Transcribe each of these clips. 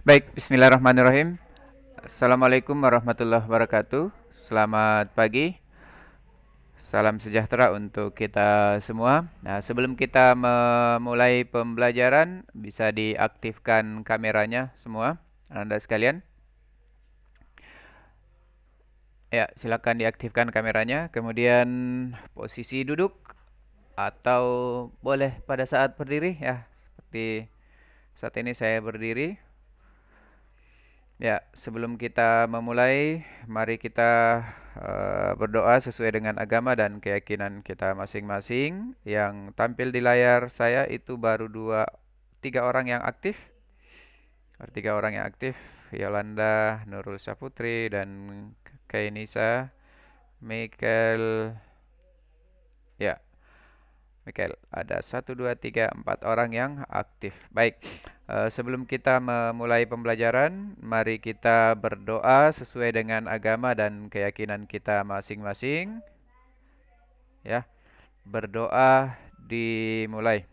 Baik, bismillahirrahmanirrahim. Assalamualaikum warahmatullahi wabarakatuh. Selamat pagi, salam sejahtera untuk kita semua. Nah, sebelum kita memulai pembelajaran, bisa diaktifkan kameranya semua, Anda sekalian. Ya, silakan diaktifkan kameranya. Kemudian posisi duduk atau boleh pada saat berdiri ya, seperti saat ini saya berdiri. Ya, sebelum kita memulai, mari kita berdoa sesuai dengan agama dan keyakinan kita masing-masing. Yang tampil di layar saya itu baru tiga orang yang aktif. Ada tiga orang yang aktif, Yolanda, Nurul Saputri, dan Kainisa, Michael. Ya, Michael. Ada satu, dua, tiga, empat orang yang aktif. Baik. Sebelum kita memulai pembelajaran, mari kita berdoa sesuai dengan agama dan keyakinan kita masing-masing. Ya, berdoa dimulai.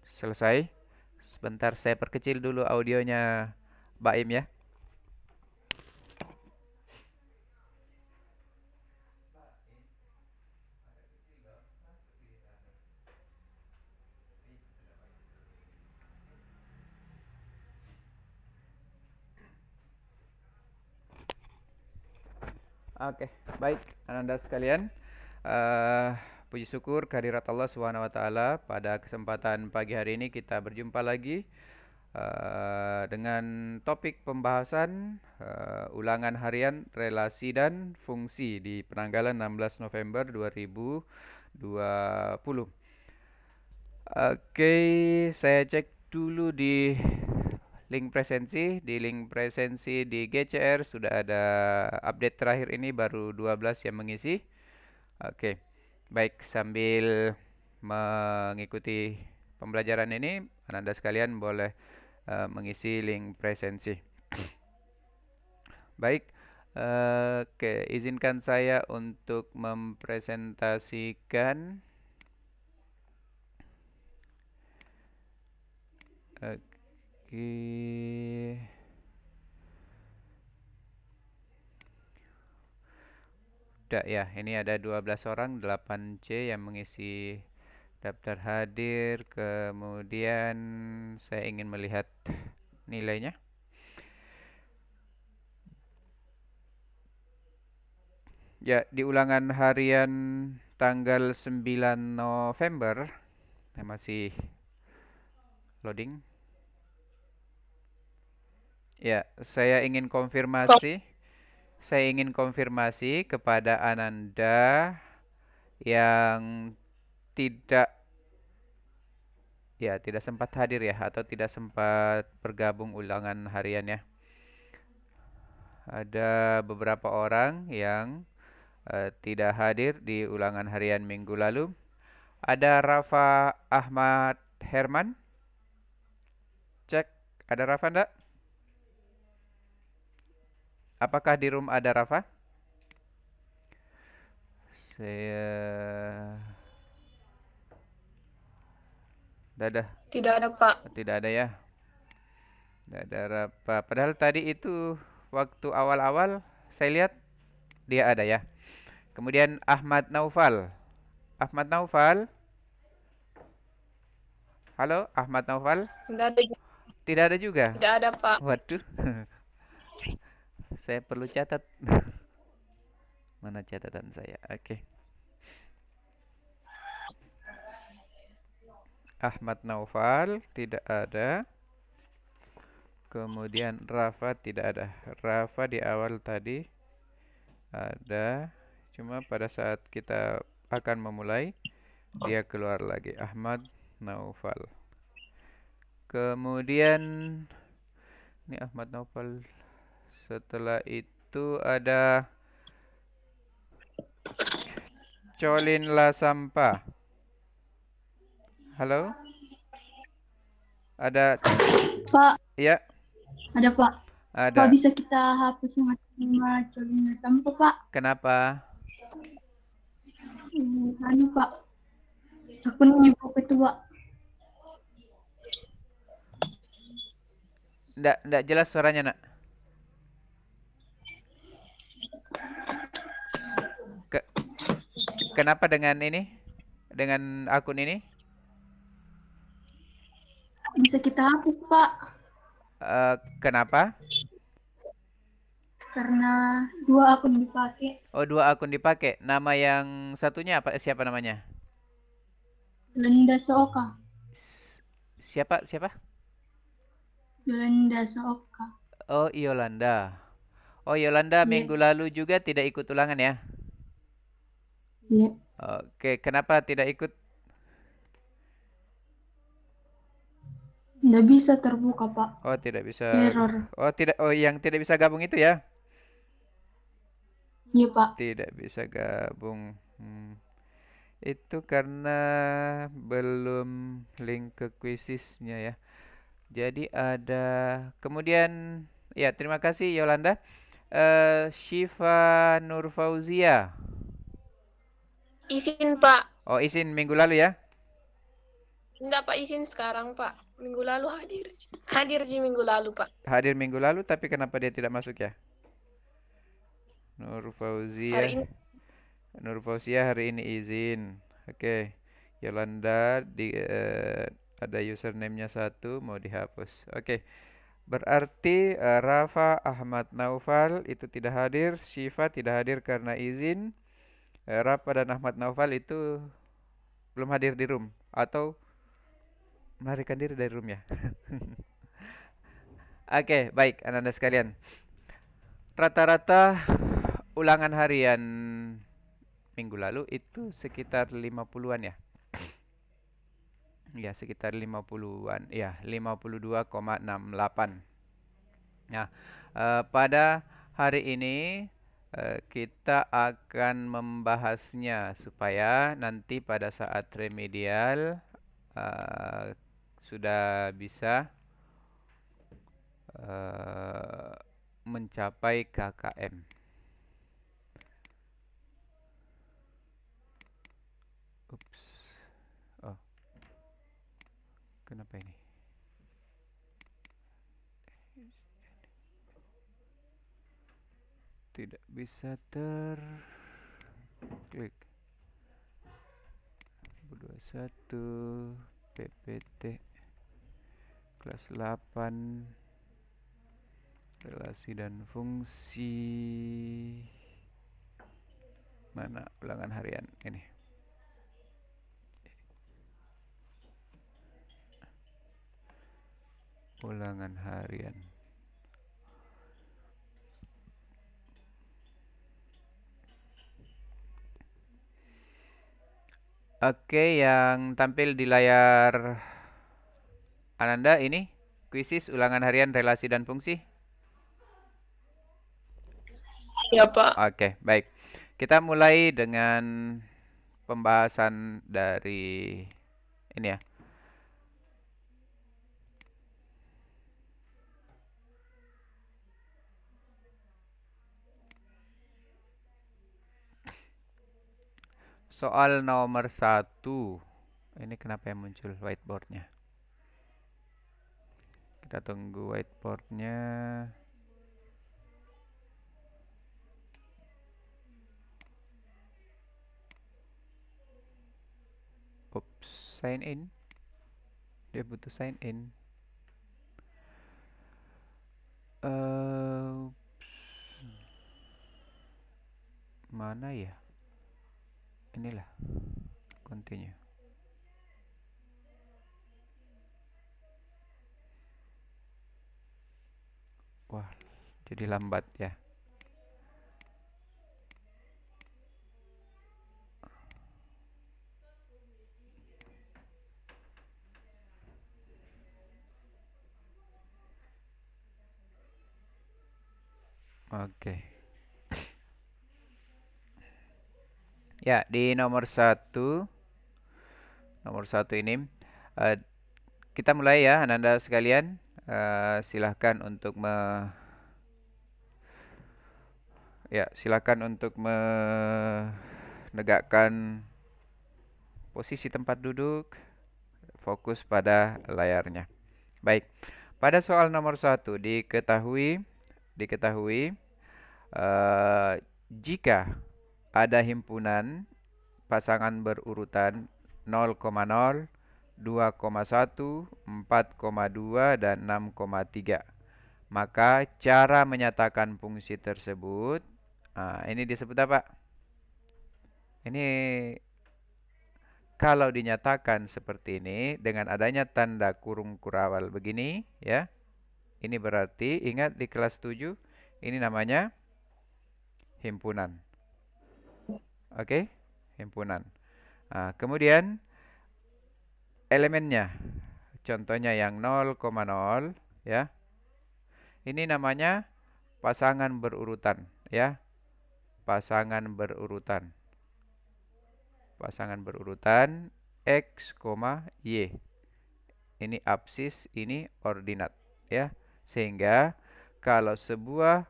Selesai. Sebentar saya perkecil dulu audionya Baim ya. Oke, baik Ananda sekalian. Eh, Puji syukur kehadirat Allah Subhanahu wa taala, pada kesempatan pagi hari ini kita berjumpa lagi dengan topik pembahasan ulangan harian relasi dan fungsi di penanggalan 16 November 2020. Oke, saya cek dulu di link presensi. Di link presensi di GCR sudah ada update terakhir, ini baru 12 yang mengisi. Oke, baik, sambil mengikuti pembelajaran ini, Anda sekalian boleh mengisi link presensi. Baik, oke, izinkan saya untuk mempresentasikan. Oke. Udah ya, ini ada 12 orang, 8C yang mengisi daftar hadir. Kemudian saya ingin melihat nilainya. Ya, di ulangan harian tanggal 9 November, masih loading. Ya, saya ingin konfirmasi. Saya ingin konfirmasi kepada Ananda yang tidak tidak sempat hadir ya, atau tidak sempat bergabung ulangan hariannya. Ada beberapa orang yang tidak hadir di ulangan harian minggu lalu. Ada Rafa Ahmad Herman. Cek, ada Rafa enggak? Apakah di room ada Rafa? Saya Tidak ada, Pak. Tidak ada ya. Tidak ada Rafa. Padahal tadi itu waktu awal-awal saya lihat dia ada ya. Kemudian Ahmad Naufal. Ahmad Naufal. Halo, Ahmad Naufal. Tidak ada, Tidak ada juga. tidak ada, Pak. Waduh. Saya perlu catat. Mana catatan saya? Oke. Ahmad Naufal tidak ada. Kemudian Rafa tidak ada. Rafa di awal tadi ada, cuma pada saat kita akan memulai dia keluar lagi. Ahmad Naufal. Kemudian ini Ahmad Naufal. Setelah itu ada Colin Lasampa. Halo? Ada? Pak, Ya, ada Pak. ada. Pak, bisa kita hapus nama Colin Sampo, Pak? Kenapa? Anu, Pak. Akunnya Pak Ketua. Nggak jelas suaranya, Nak. Kenapa dengan ini? Dengan akun ini? Bisa kita hapus, Pak. Kenapa? Karena 2 akun dipakai. Oh, 2 akun dipakai. Nama yang satunya apa? Siapa namanya? Yolanda Sooka. Siapa? Yolanda Sooka. Oh, Yolanda. Oh, Yolanda minggu lalu juga tidak ikut ulangan ya? Iya. Oke, kenapa tidak ikut? Nggak bisa terbuka, Pak. Oh, tidak bisa. Error. Oh, yang tidak bisa gabung itu ya? Iya, Pak. Tidak bisa gabung. Itu karena belum link ke quizisnya ya. Jadi ada kemudian ya terima kasih Yolanda. Syifa Nur Fauzia. Izin, Pak. Oh, izin minggu lalu ya? Enggak, Pak, izin sekarang, Pak. Minggu lalu hadir. Hadir di minggu lalu, Pak. Hadir minggu lalu tapi kenapa dia tidak masuk ya? Nur Fauzia. Hari ini. Nur Fauzia hari ini izin. Oke. Yolanda ada username-nya 1 mau dihapus. Oke. Berarti Rafa Ahmad Naufal itu tidak hadir, Syifa tidak hadir karena izin. Rafa dan Ahmad Naufal itu belum hadir di room atau melarikan diri dari room ya. Oke, baik Anda sekalian. Rata-rata ulangan harian minggu lalu itu sekitar 50-an ya. Ya, sekitar 50-an. Ya, 52,68. Nah, pada hari ini kita akan membahasnya supaya nanti pada saat remedial sudah bisa mencapai KKM. Ups. Oh. Kenapa ini? Tidak bisa terklik. 21 PPT kelas 8 relasi dan fungsi. Mana ulangan harian ini? Ulangan harian. Oke, yang tampil di layar Ananda ini kuisis ulangan harian relasi dan fungsi. Ya, Pak. Oke, baik. Kita mulai dengan pembahasan dari ini ya. Soal nomor 1. Ini kenapa yang muncul whiteboardnya? Kita tunggu whiteboardnya. Oops, sign in. Dia butuh sign in. Mana ya? Inilah. Continue. Wah, jadi lambat ya. Oke. Ya, di nomor 1 ini kita mulai ya, Ananda sekalian. Silahkan untuk menegakkan posisi tempat duduk, fokus pada layarnya. Baik, pada soal nomor 1 diketahui jika ada himpunan pasangan berurutan 0,0, 2,1, 4,2, dan 6,3. Maka cara menyatakan fungsi tersebut, ini disebut apa? Ini kalau dinyatakan seperti ini dengan adanya tanda kurung kurawal begini, ya. Ini berarti ingat di kelas 7 ini namanya himpunan. Oke, himpunan. Kemudian elemennya, contohnya yang 0,0, ya. Ini namanya pasangan berurutan, ya. Pasangan berurutan. Pasangan berurutan X, Y. Ini absis, ini ordinat, ya. Sehingga kalau sebuah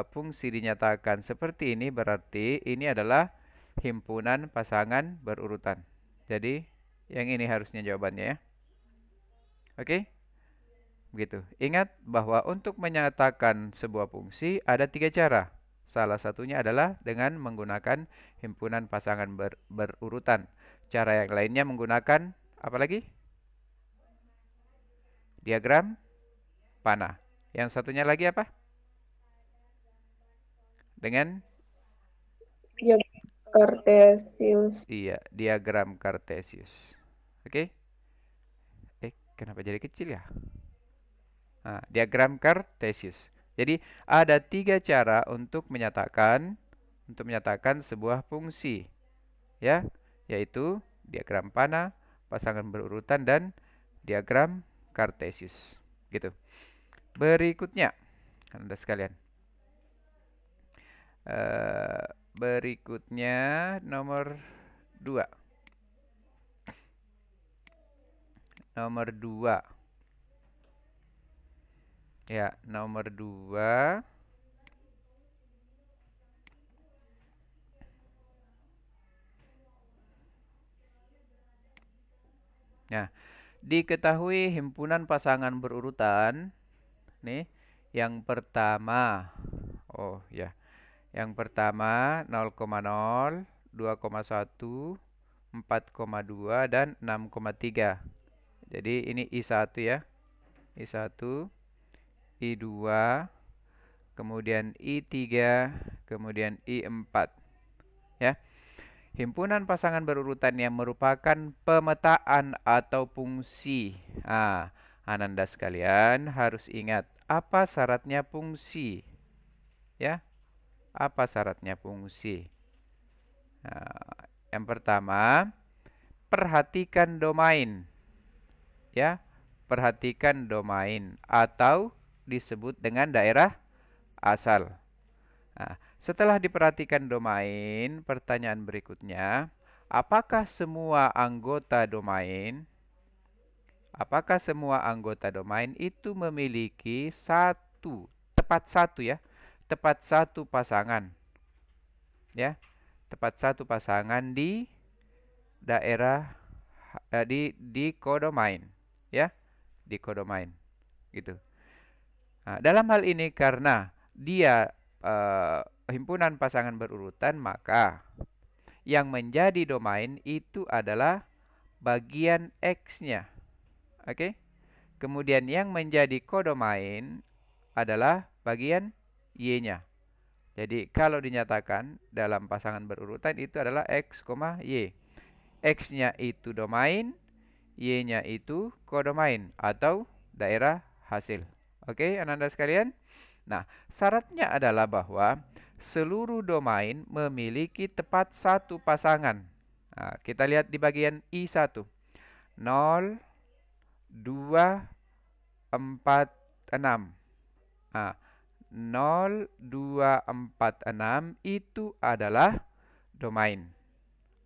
fungsi dinyatakan seperti ini berarti ini adalah himpunan pasangan berurutan. Jadi yang ini harusnya jawabannya, ya. Oke? Begitu. Ingat bahwa untuk menyatakan sebuah fungsi ada 3 cara. Salah satunya adalah dengan menggunakan himpunan pasangan berurutan. Cara yang lainnya menggunakan apa lagi? Diagram panah. Yang satunya lagi apa? Dengan? Kartesius. Iya, diagram Kartesius. Oke? Kenapa jadi kecil ya? Diagram Kartesius. Jadi ada 3 cara untuk menyatakan sebuah fungsi, ya, yaitu diagram panah, pasangan berurutan, dan diagram Kartesius. Gitu. Berikutnya, Anda sekalian. Berikutnya nomor 2. Nomor 2. Ya, nomor 2. Nah, diketahui himpunan pasangan berurutan. Nih, yang pertama. Oh, ya. Yang pertama 0,0, 2,1, 4,2, dan 6,3. Jadi ini I1, ya. I1. I2, kemudian I3, kemudian I4. Ya. Himpunan pasangan berurutan yang merupakan pemetaan atau fungsi. Ananda sekalian harus ingat apa syaratnya fungsi. Ya. Apa syaratnya fungsi? Yang pertama, perhatikan domain. Ya. Perhatikan domain atau disebut dengan daerah asal. Setelah diperhatikan domain, pertanyaan berikutnya, apakah semua anggota domain itu memiliki tepat satu pasangan, ya, tepat satu pasangan di daerah di kodomain, ya, di kodomain, gitu. Dalam hal ini karena dia himpunan pasangan berurutan, maka yang menjadi domain itu adalah bagian X-nya. Oke? Kemudian yang menjadi kodomain adalah bagian Y-nya. Jadi kalau dinyatakan dalam pasangan berurutan itu adalah X, Y. X-nya itu domain, Y-nya itu kodomain atau daerah hasil. Oke, Ananda sekalian? Nah, syaratnya adalah bahwa seluruh domain memiliki tepat satu pasangan. Kita lihat di bagian I1. 0, 2, 4, 6. 0, 2, 4, 6 itu adalah domain.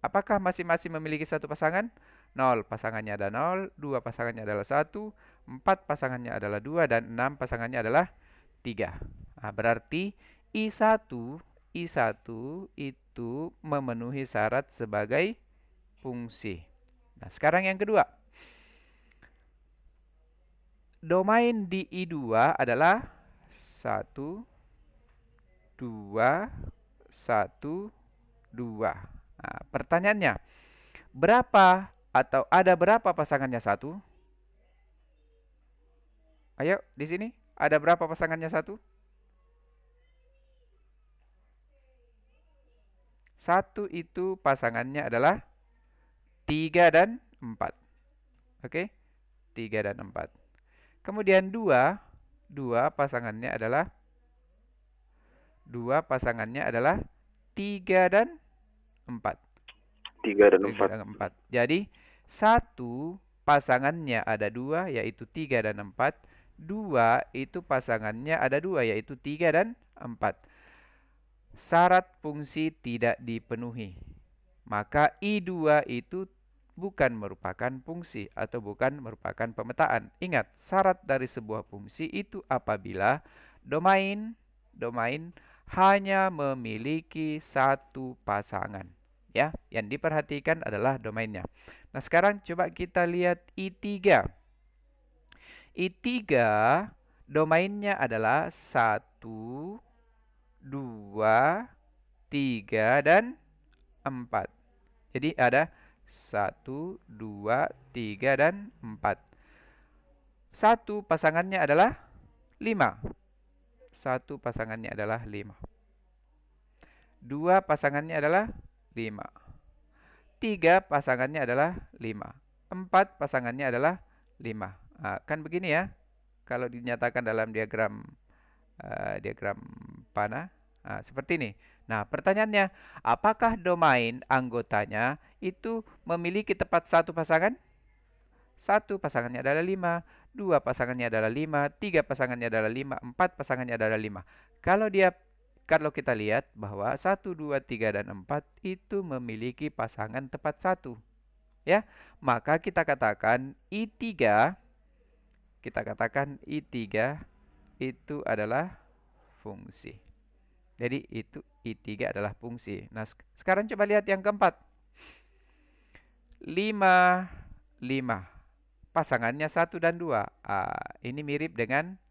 Apakah masing-masing memiliki satu pasangan? 0 pasangannya ada 0, 2 pasangannya adalah 1, 4 pasangannya adalah 2, dan 6 pasangannya adalah 3. Berarti I1 itu memenuhi syarat sebagai fungsi. Nah, sekarang yang kedua. Domain di I2 adalah 1, 2, 1, 2. Nah, pertanyaannya, berapa atau ada berapa pasangannya 1? Ayo, di sini ada berapa pasangannya 1? 1 itu pasangannya adalah 3 dan 4. Oke? 3 dan 4. Kemudian 2 pasangannya adalah 3 dan 4. 3 dan 3 dan 4. Jadi 1 pasangannya ada 2 yaitu 3 dan 4. 2 itu pasangannya ada 2 yaitu 3 dan 4. Syarat fungsi tidak dipenuhi. Maka I2 itu bukan merupakan fungsi atau bukan merupakan pemetaan. Ingat, syarat dari sebuah fungsi itu apabila domain hanya memiliki satu pasangan. Ya, yang diperhatikan adalah domainnya. Nah, sekarang coba kita lihat I3. I3 domainnya adalah 1, 2, 3, dan 4. Jadi ada 1, 2, 3, dan 4. 1 pasangannya adalah 5. 1 pasangannya adalah 5. 2 pasangannya adalah 5. 3 pasangannya adalah 5. 4 pasangannya adalah 5. Nah, kan begini ya. Kalau dinyatakan dalam diagram panah, seperti ini. Nah, pertanyaannya, apakah domain anggotanya itu memiliki tepat satu pasangan? 1 pasangannya adalah 5, 2 pasangannya adalah 5, 3 pasangannya adalah 5, 4 pasangannya adalah 5. Kalau kita lihat bahwa 1, 2, 3, dan 4 itu memiliki pasangan tepat 1. Ya, maka kita katakan I3 itu adalah fungsi. Jadi itu I3 adalah fungsi. Nah, sekarang coba lihat yang keempat. 5, 5. Pasangannya 1 dan 2. Ini mirip dengan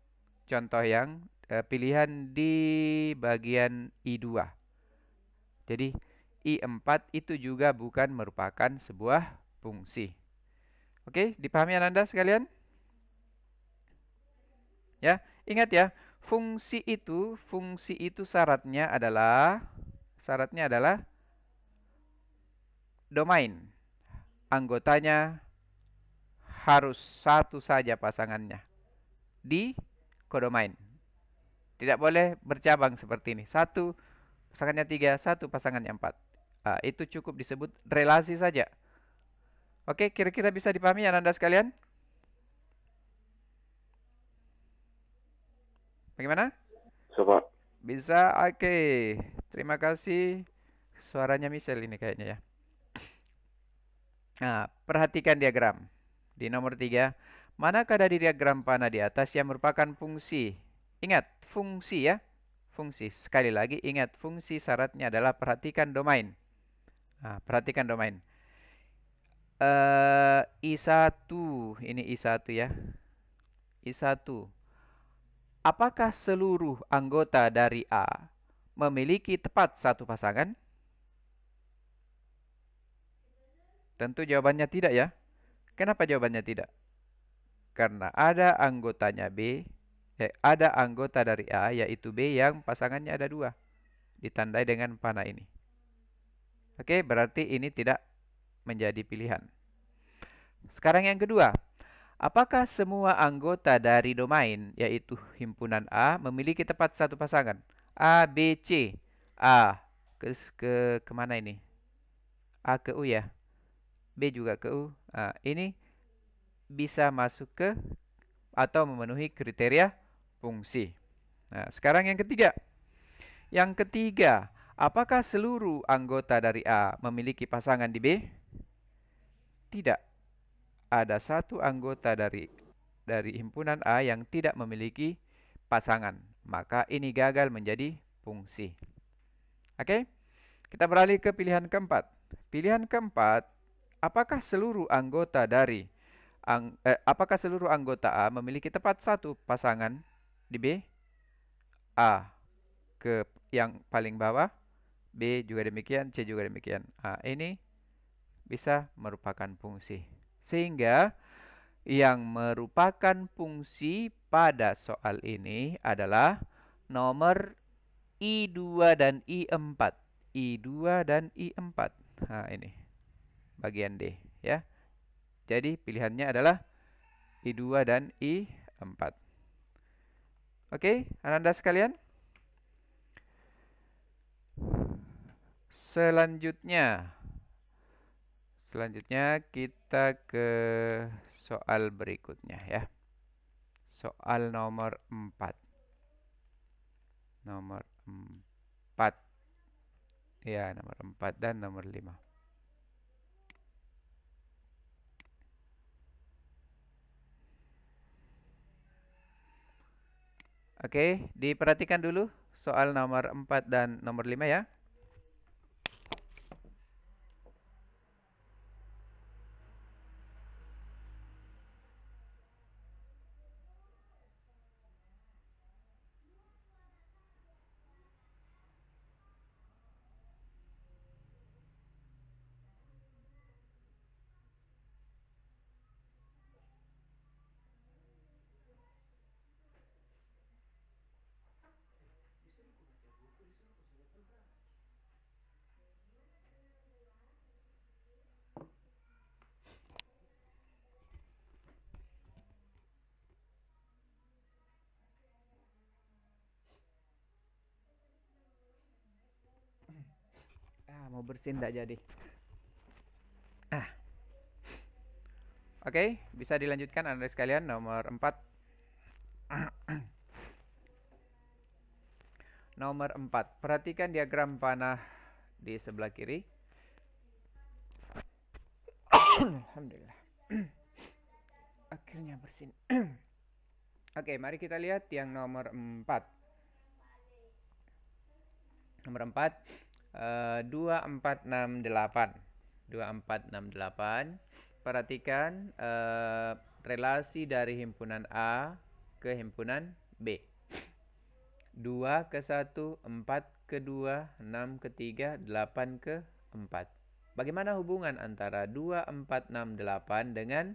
contoh yang pilihan di bagian I2. Jadi I4 itu juga bukan merupakan sebuah fungsi. Oke, dipahami Anda sekalian? Ya, ingat ya. Fungsi itu syaratnya adalah domain. Anggotanya harus satu saja pasangannya di kodomain. Tidak boleh bercabang seperti ini. 1 pasangannya 3, 1 pasangannya 4. Itu cukup disebut relasi saja. Oke, kira-kira bisa dipahami Anda sekalian? Bagaimana? Pak. Bisa? Oke. Terima kasih. Suaranya Michelle ini kayaknya ya. Nah, perhatikan diagram. Di nomor 3, manakah dari diagram panah di atas yang merupakan fungsi? Ingat, fungsi ya. Fungsi. Sekali lagi ingat, fungsi syaratnya adalah perhatikan domain. Nah, perhatikan domain. I1, ini I1 ya. I1. Apakah seluruh anggota dari A memiliki tepat satu pasangan? Tentu jawabannya tidak ya. Kenapa jawabannya tidak? Karena ada anggotanya B, ada anggota dari A yaitu B yang pasangannya ada 2. Ditandai dengan panah ini. Oke, berarti ini tidak menjadi pilihan. Sekarang yang kedua. Apakah semua anggota dari domain, yaitu himpunan A, memiliki tepat satu pasangan? A, B, C. A ke kemana ini? A ke U ya. B juga ke U. Ini bisa masuk ke atau memenuhi kriteria fungsi. Nah, sekarang yang ketiga. Yang ketiga, apakah seluruh anggota dari A memiliki pasangan di B? Tidak. Ada satu anggota dari himpunan A yang tidak memiliki pasangan. Maka ini gagal menjadi fungsi. Oke? Kita beralih ke pilihan keempat. Pilihan keempat apakah seluruh anggota apakah seluruh anggota A memiliki tepat satu pasangan di B? A ke yang paling bawah, B juga demikian, C juga demikian. Ini bisa merupakan fungsi. Sehingga yang merupakan fungsi pada soal ini adalah nomor I2 dan I4. I2 dan I4. Nah, ini bagian D ya. Jadi pilihannya adalah I2 dan I4. Oke, Ananda sekalian. Selanjutnya kita ke soal berikutnya ya. Soal nomor 4. Nomor 4. Ya, nomor 4 dan nomor 5. Oke, diperhatikan dulu soal nomor 4 dan nomor 5 ya. Mau bersin tidak jadi. Oke, bisa dilanjutkan Anda sekalian nomor 4. Nomor 4. Perhatikan diagram panah di sebelah kiri. Alhamdulillah. Akhirnya bersin. Oke, mari kita lihat yang nomor 4. Nomor 4. 2468. 2468. Perhatikan relasi dari himpunan A ke himpunan B. 2 ke 1, 4 ke 2, 6 ke 3, 8 ke 4. Bagaimana hubungan antara 2, 4, 6, 8 dengan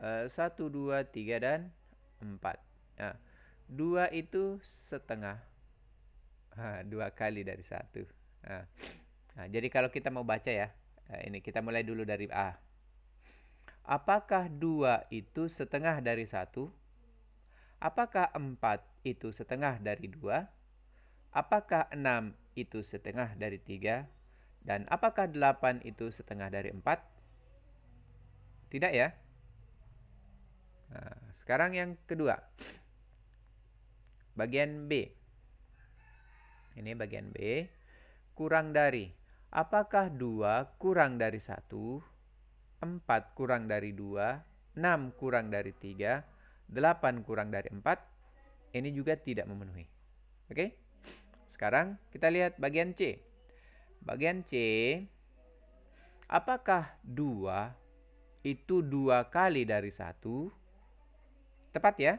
1, 2, 3, dan 4? Nah, 2 itu setengah. 2 kali dari 1. Nah, jadi kalau kita mau baca ya, ini kita mulai dulu dari A. Apakah 2 itu setengah dari 1? Apakah 4 itu setengah dari 2? Apakah 6 itu setengah dari 3? Dan apakah 8 itu setengah dari 4? Tidak ya? Nah, sekarang yang kedua. Bagian B. Ini bagian B. Kurang dari. Apakah 2 kurang dari 1? 4 kurang dari 2? 6 kurang dari 3? 8 kurang dari 4? Ini juga tidak memenuhi. Oke? Sekarang kita lihat bagian C. Bagian C. Apakah 2 itu 2 kali dari 1? Tepat ya?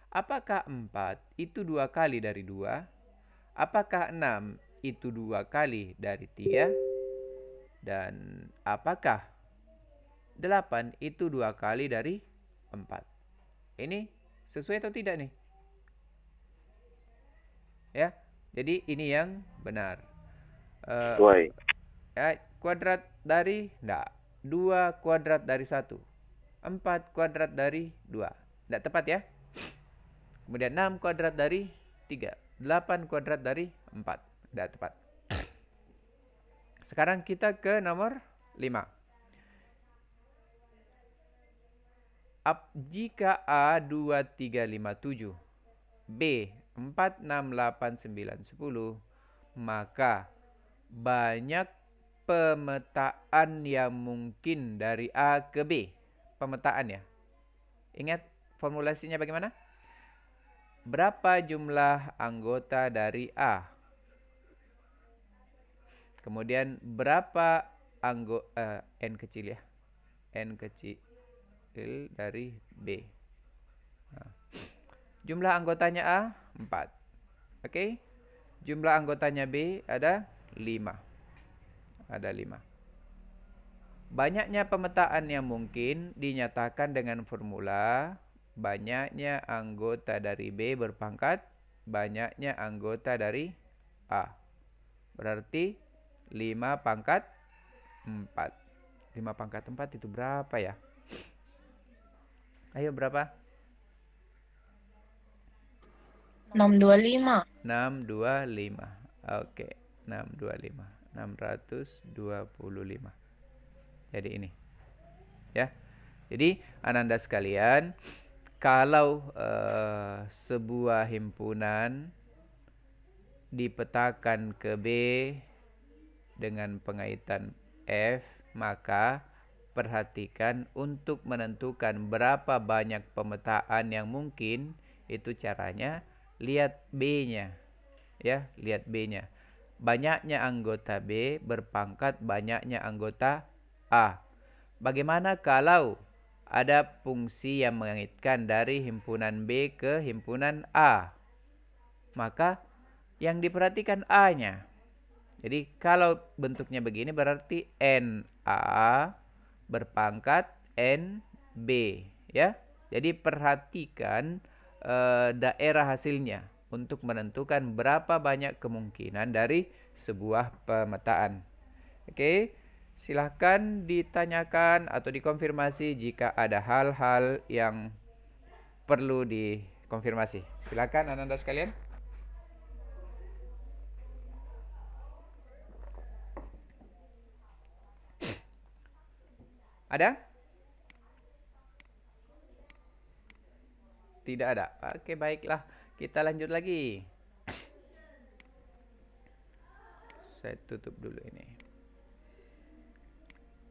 Apakah 4 itu 2 kali dari 2? Apakah 6 itu 2 kali dari 3? Dan apakah 8 itu 2 kali dari 4? Ini sesuai atau tidak nih? Ya, jadi ini yang benar. Sesuai. Ya, kuadrat dari enggak. 2 kuadrat dari 1. 4 kuadrat dari 2. Enggak tepat ya? Kemudian 6 kuadrat dari 3. 8 kuadrat dari 4. Tidak tepat. Sekarang kita ke nomor 5. Jika A 2, 3, 5, 7, B 4, 6, 8, 9, 10, maka banyak pemetaan yang mungkin dari A ke B. Pemetaan ya. Ingat formulasinya bagaimana? Berapa jumlah anggota dari A? Kemudian berapa N kecil ya. N kecil dari B. Nah. Jumlah anggotanya A 4. Oke. Jumlah anggotanya B ada 5. Ada 5. Banyaknya pemetaan yang mungkin dinyatakan dengan formula banyaknya anggota dari B berpangkat banyaknya anggota dari A. Berarti 5 pangkat 4. 5 pangkat 4 itu berapa ya? Ayo berapa? 625. 625. Oke, 625. 625. Jadi ini. Ya. Jadi ananda sekalian, kalau sebuah himpunan dipetakan ke B dengan pengaitan F, maka perhatikan untuk menentukan berapa banyak pemetaan yang mungkin, itu caranya lihat B-nya. Ya, lihat B-nya. Banyaknya anggota B berpangkat banyaknya anggota A. Bagaimana kalau ada fungsi yang mengaitkan dari himpunan B ke himpunan A? Maka yang diperhatikan A-nya. Jadi kalau bentuknya begini berarti NA berpangkat NB, ya. Jadi perhatikan daerah hasilnya untuk menentukan berapa banyak kemungkinan dari sebuah pemetaan. Oke, silahkan ditanyakan atau dikonfirmasi jika ada hal-hal yang perlu dikonfirmasi. Silakan Ananda sekalian. Ada? Tidak ada. Oke, baiklah. Kita lanjut lagi. Saya tutup dulu ini.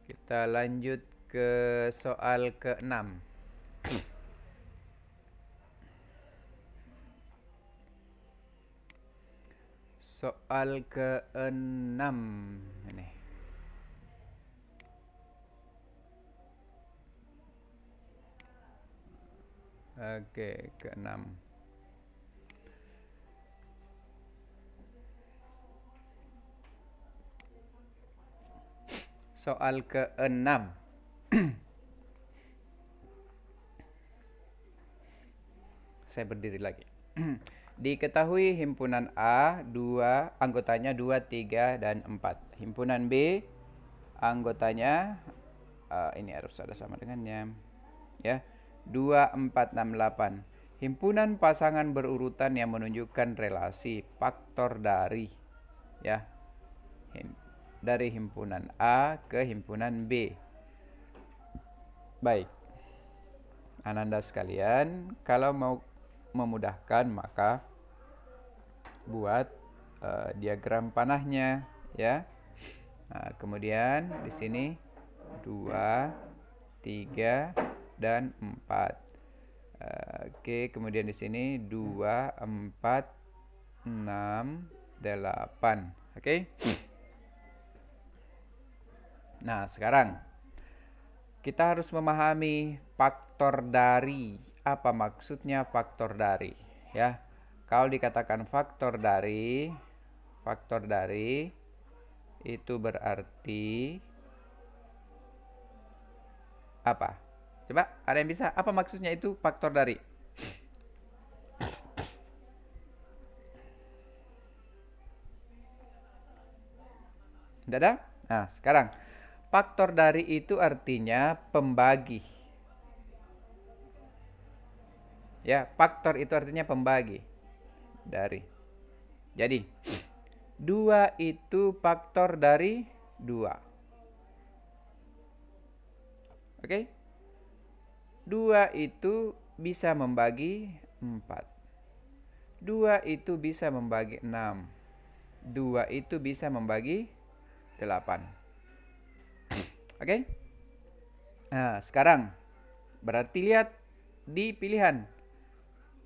Kita lanjut ke soal ke-6. Soal ke-6 ini. Oke, ke-6. Soal ke-6. Saya berdiri lagi. Diketahui himpunan A anggotanya 2, 3, dan 4. Himpunan B anggotanya ini harus ada sama dengannya. Ya. 2, 4, 6, 8. Himpunan pasangan berurutan yang menunjukkan relasi faktor dari, ya, dari himpunan A ke himpunan B. Baik, Ananda sekalian, kalau mau memudahkan maka buat diagram panahnya, ya. Nah, kemudian di sini 2, 3, dan 4. Oke, kemudian di sini 2, 4, 6, 8. Oke. Nah, sekarang kita harus memahami faktor dari. Apa maksudnya faktor dari? Ya, kalau dikatakan faktor dari itu berarti apa? Coba, ada yang bisa? Apa maksudnya itu faktor dari? Tidak ada? Nah, sekarang faktor dari itu artinya pembagi. Ya, faktor itu artinya pembagi dari. Jadi, 2 itu faktor dari 2. Oke? 2 itu bisa membagi 4. 2 itu bisa membagi 6. 2 itu bisa membagi 8. Oke? Nah, sekarang berarti lihat di pilihan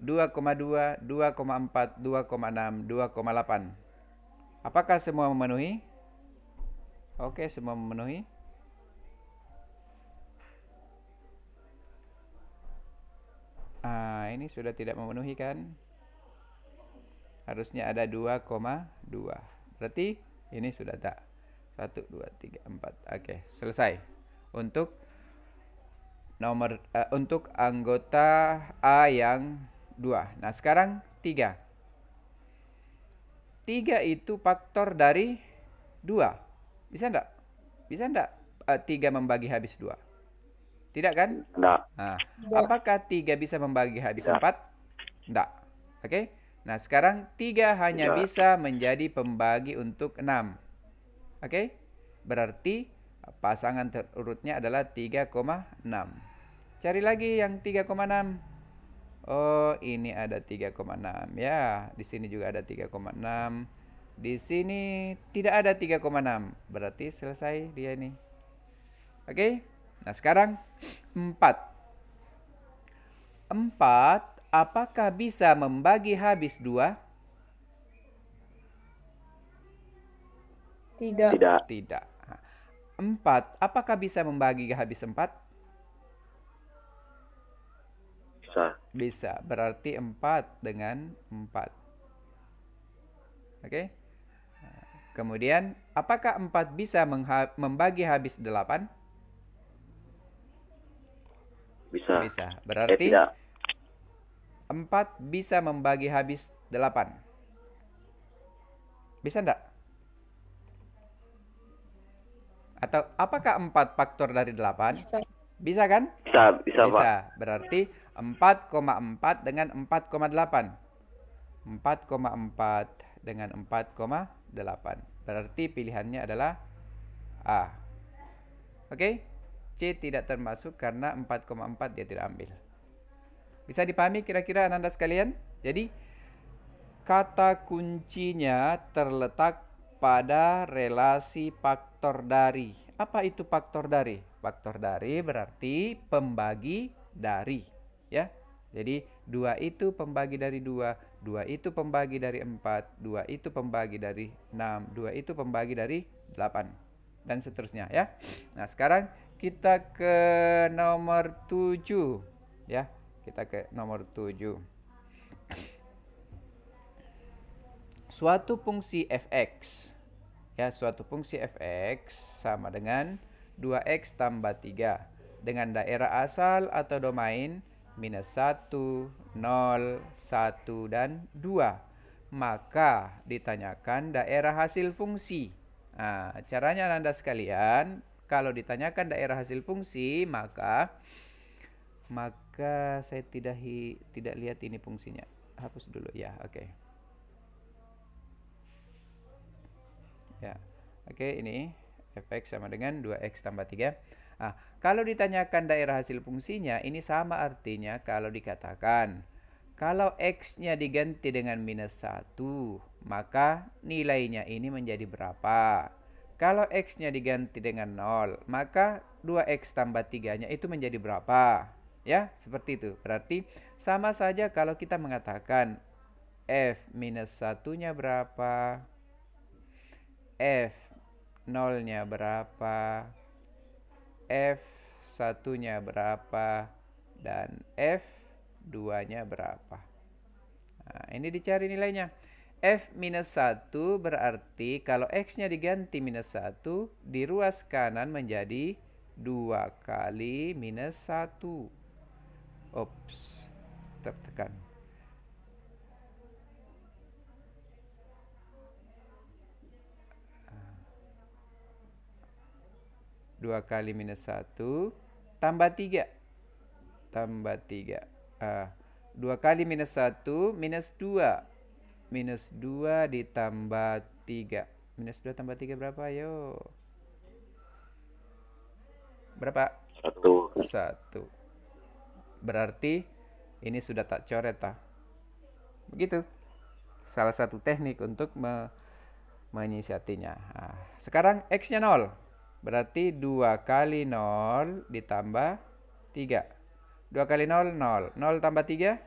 2,2, 2,4, 2,6, 2,8. Apakah semua memenuhi? Oke, semua memenuhi. Ini sudah tidak memenuhi kan? Harusnya ada 2,2. Berarti ini sudah tak. 1, 2, 3, 4. Oke, selesai. Untuk untuk anggota A yang 2. Nah, sekarang 3. 3 itu faktor dari 2. Bisa enggak? Bisa enggak 3 membagi habis 2? Tidak kan? Enggak. Nah, apakah 3 bisa membagi habis 4? Enggak. Oke. Nah, sekarang 3 hanya bisa menjadi pembagi untuk 6. Oke. Berarti pasangan terurutnya adalah 3,6. Cari lagi yang 3,6. Oh, ini ada 3,6 ya. Di sini juga ada 3,6. Di sini tidak ada 3,6. Berarti selesai dia ini. Oke. Nah, sekarang 4. 4 apakah bisa membagi habis 2? Tidak. Tidak. 4 apakah bisa membagi habis 4? Bisa. Bisa. Berarti 4 dengan 4. Oke. Kemudian apakah 4 bisa membagi habis 8? Bisa. Bisa. Berarti Tidak. 4 bisa membagi habis 8. Bisa enggak? Atau apakah 4 faktor dari 8? Bisa. Bisa kan? Bisa, Pak. Bisa. Berarti 4,4 dengan 4,8. 4,4 dengan 4,8. Berarti pilihannya adalah A. Oke? C tidak termasuk karena 4,4 dia tidak ambil. Bisa dipahami kira-kira Ananda sekalian? Jadi kata kuncinya terletak pada relasi faktor dari. Apa itu faktor dari? Faktor dari berarti pembagi dari, ya. Jadi 2 itu pembagi dari 2, 2 itu pembagi dari 4, 2 itu pembagi dari 6, 2 itu pembagi dari 8 dan seterusnya, ya. Nah, sekarang kita ke nomor 7, ya. Kita ke nomor 7. Suatu fungsi fx, ya, suatu fungsi fx sama dengan 2x tambah 3 dengan daerah asal atau domain minus 1, 0, 1, dan 2. Maka ditanyakan daerah hasil fungsi. Nah, caranya Anda sekalian, kalau ditanyakan daerah hasil fungsi, maka saya tidak lihat ini fungsinya. Hapus dulu ya, oke. Ya. Oke, ini fx sama dengan 2x tambah 3. Nah, kalau ditanyakan daerah hasil fungsinya, ini sama artinya kalau dikatakan kalau x-nya diganti dengan minus 1, maka nilainya ini menjadi berapa? Kalau x-nya diganti dengan 0, maka 2x tambah 3-nya itu menjadi berapa? Ya, seperti itu. Berarti sama saja kalau kita mengatakan f minus 1-nya berapa, f 0-nya berapa, f 1-nya berapa, dan f 2-nya berapa. Nah, ini dicari nilainya. F minus 1 berarti kalau x-nya diganti minus 1, di ruas kanan menjadi 2 kali minus 1. Ops, tertekan. Dua kali minus 1 tambah 3. Tambah 3. 2 kali minus 1 minus 2. Minus 2 ditambah 3. Minus 2 tambah 3 berapa? Ayo. Berapa? 1. Berarti ini sudah tak coret tak? Begitu. Salah satu teknik untuk menyiasatinya. Nah, sekarang x-nya 0. Berarti 2 kali 0 ditambah 3. 2 kali 0, 0. 0 tambah 3,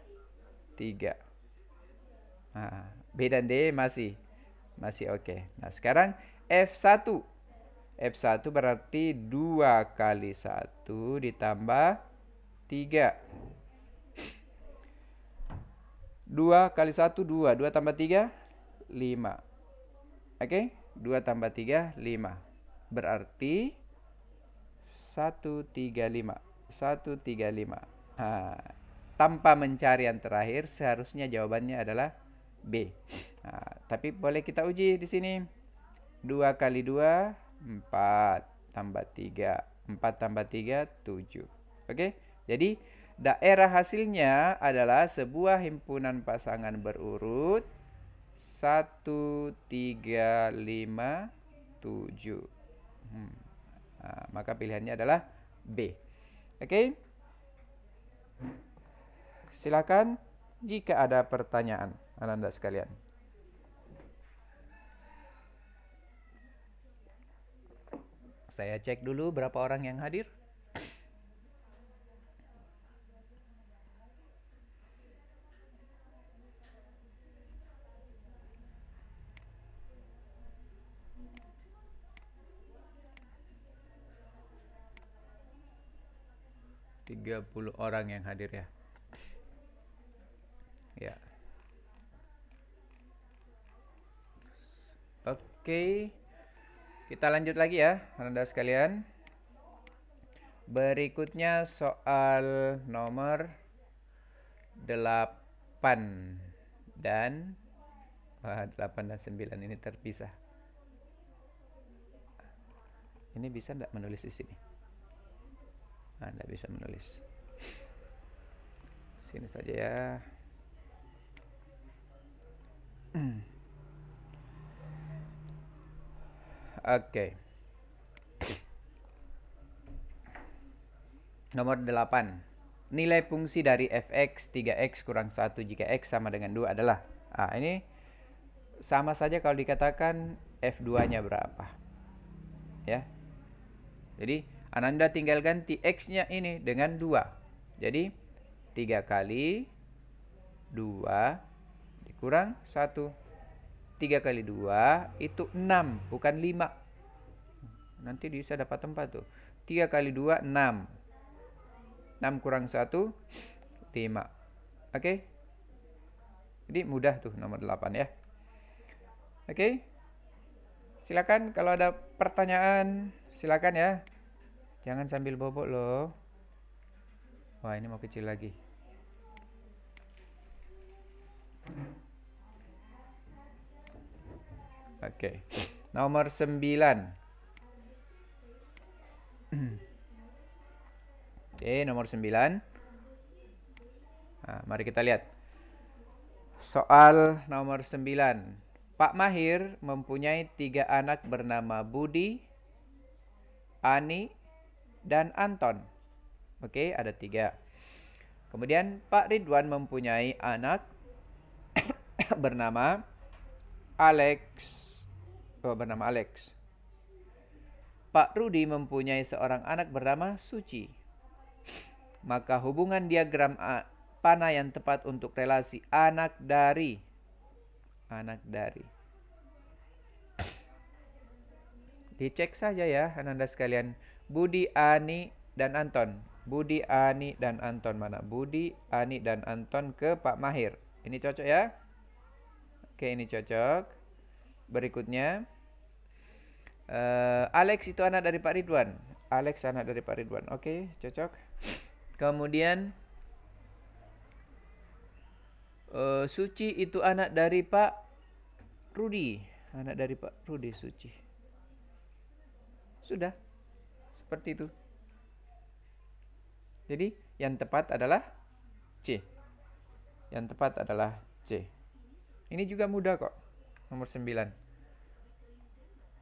3. Nah, B dan D masih oke. Nah, sekarang F1. F1 berarti 2 kali 1 ditambah 3. 2 kali 1, 2. 2 tambah 3, 5. Oke, 2 tambah 3, 5. Berarti 135. 135. Tanpa mencari yang terakhir, seharusnya jawabannya adalah B. Tapi boleh kita uji di sini. 2 kali 2, 4. Tambah 3. 4 tambah 3, 7. Oke, jadi daerah hasilnya adalah sebuah himpunan pasangan berurut 1, 3, 5, 7. Maka pilihannya adalah B. Oke. Silakan jika ada pertanyaan, anak-anak sekalian. Saya cek dulu berapa orang yang hadir. Tiga 30 orang yang hadir ya. Ya. Oke. Kita lanjut lagi ya, anak-anak sekalian. Berikutnya soal nomor 8 dan 8 dan 9 ini terpisah. Ini bisa enggak menulis di sini? Enggak bisa menulis. Sini saja ya. Oke. Nomor 8. Nilai fungsi dari fx 3x kurang 1 jika x sama dengan 2 adalah. Ini sama saja kalau dikatakan f2-nya berapa. Ya. Jadi, Ananda tinggal ganti x-nya ini dengan 2. Jadi, 3 kali 2 dikurang 1. 3 kali 2 itu 6, bukan 5. Nanti bisa dapat 4 tuh. 3 kali 2, 6. 6 kurang 1, 5. Oke? Jadi mudah tuh nomor 8 ya. Oke? Silakan kalau ada pertanyaan, silakan ya. Jangan sambil bobok loh. Wah, ini mau kecil lagi. Oke. Nomor 9. Oke, nomor 9. Mari kita lihat. Soal nomor 9. Pak Mahir mempunyai 3 anak bernama Budi, Ani, dan Anton. Oke, ada 3. Kemudian Pak Ridwan mempunyai anak bernama Alex. Pak Rudi mempunyai seorang anak bernama Suci. Maka hubungan diagram panah yang tepat untuk relasi anak dari. Dicek saja ya Anda sekalian. Budi, Ani, dan Anton. Budi, Ani, dan Anton mana? Budi, Ani, dan Anton ke Pak Mahir. Ini cocok ya? Oke, ini cocok. Berikutnya. Alex itu anak dari Pak Ridwan. Alex anak dari Pak Ridwan. Oke, cocok. Kemudian Suci itu anak dari Pak Rudi. Anak dari Pak Rudi, Suci. Sudah. Seperti itu. Jadi yang tepat adalah C. Yang tepat adalah C. Ini juga mudah kok. Nomor 9.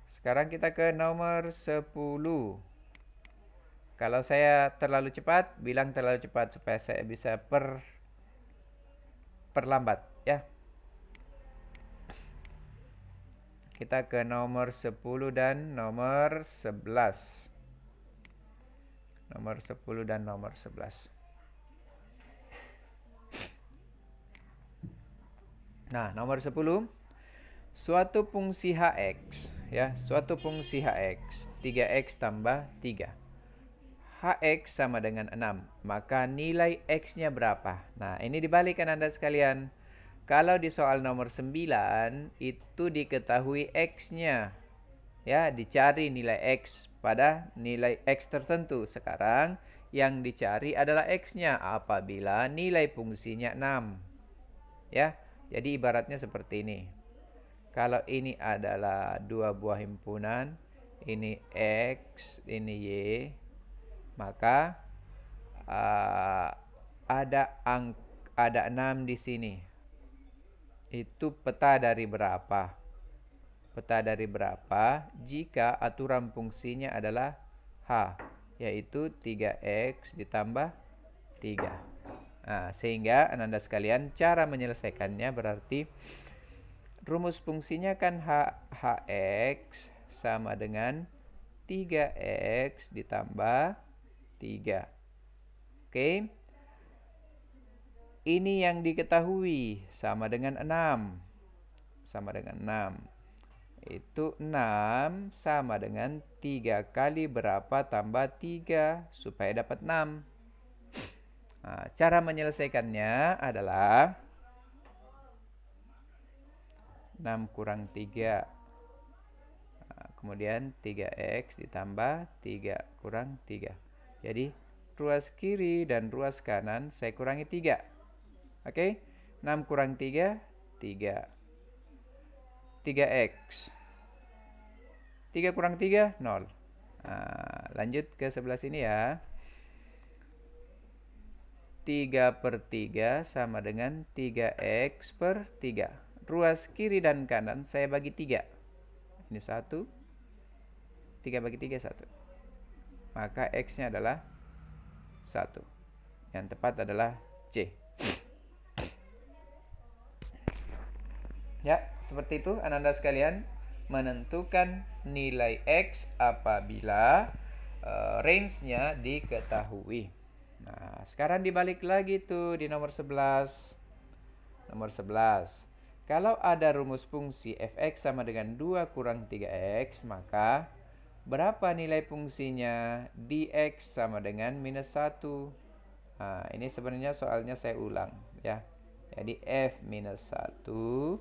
Sekarang kita ke nomor 10. Kalau saya terlalu cepat, bilang terlalu cepat supaya saya bisa perlambat ya. Kita ke nomor 10 dan nomor 11. Nomor 10 dan nomor 11. Nah, nomor 10. Suatu fungsi hx ya, suatu fungsi hx, 3x tambah 3. Hx sama dengan 6, maka nilai x-nya berapa? Nah, ini dibalikan Anda sekalian. Kalau di soal nomor 9 itu diketahui x-nya. Ya, dicari nilai x pada nilai x tertentu. Sekarang yang dicari adalah x-nya apabila nilai fungsinya 6. Ya, jadi ibaratnya seperti ini. Kalau ini adalah dua buah himpunan, ini x, ini y, maka ada 6 di sini. Itu peta dari berapa? Peta dari berapa jika aturan fungsinya adalah h, yaitu 3x ditambah 3. Nah, sehingga Anda sekalian cara menyelesaikannya berarti rumus fungsinya kan hx sama dengan 3x ditambah 3. Oke. Ini yang diketahui sama dengan 6. Sama dengan 6. Itu 6 sama dengan 3 kali berapa tambah 3 supaya dapat 6. Nah, cara menyelesaikannya adalah 6 kurang 3. Nah, kemudian 3x ditambah 3 kurang 3. Jadi ruas kiri dan ruas kanan saya kurangi 3. Oke, 6 kurang 3, 3. 3x. 3 kurang 3, 0. Nah, lanjut ke sebelah sini ya. 3 per 3 sama dengan 3x per 3. Ruas kiri dan kanan saya bagi 3. Ini 1. 3 bagi 3, 1. Maka x-nya adalah 1. Yang tepat adalah C. Ya, seperti itu Anda sekalian menentukan nilai X apabila range-nya diketahui. Nah, sekarang dibalik lagi tuh di nomor 11. Nomor 11. Kalau ada rumus fungsi fx sama dengan 2 kurang 3x, maka berapa nilai fungsinya dx sama dengan minus 1? Nah, ini sebenarnya soalnya saya ulang ya. Jadi f minus 1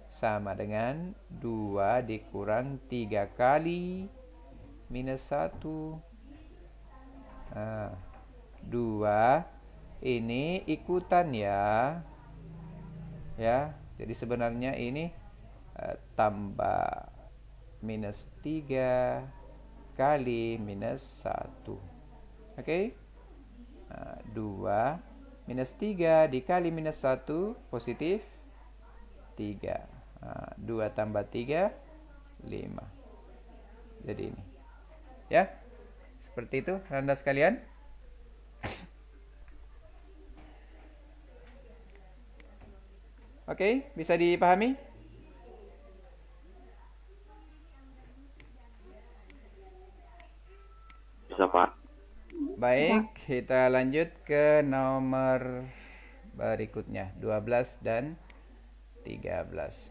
sama dengan 2 dikurang 3 kali minus 1. Nah, 2 ini ikutan ya. Ya, jadi sebenarnya ini tambah minus 3 kali minus 1. Oke? Nah, 2 minus 3 dikali minus 1 positif 3. 2 tambah 3, 5. Jadi ini. Ya. Seperti itu Anda sekalian. Oke, bisa dipahami? Bisa, Pak. Baik, kita lanjut ke nomor berikutnya, 12 dan 13.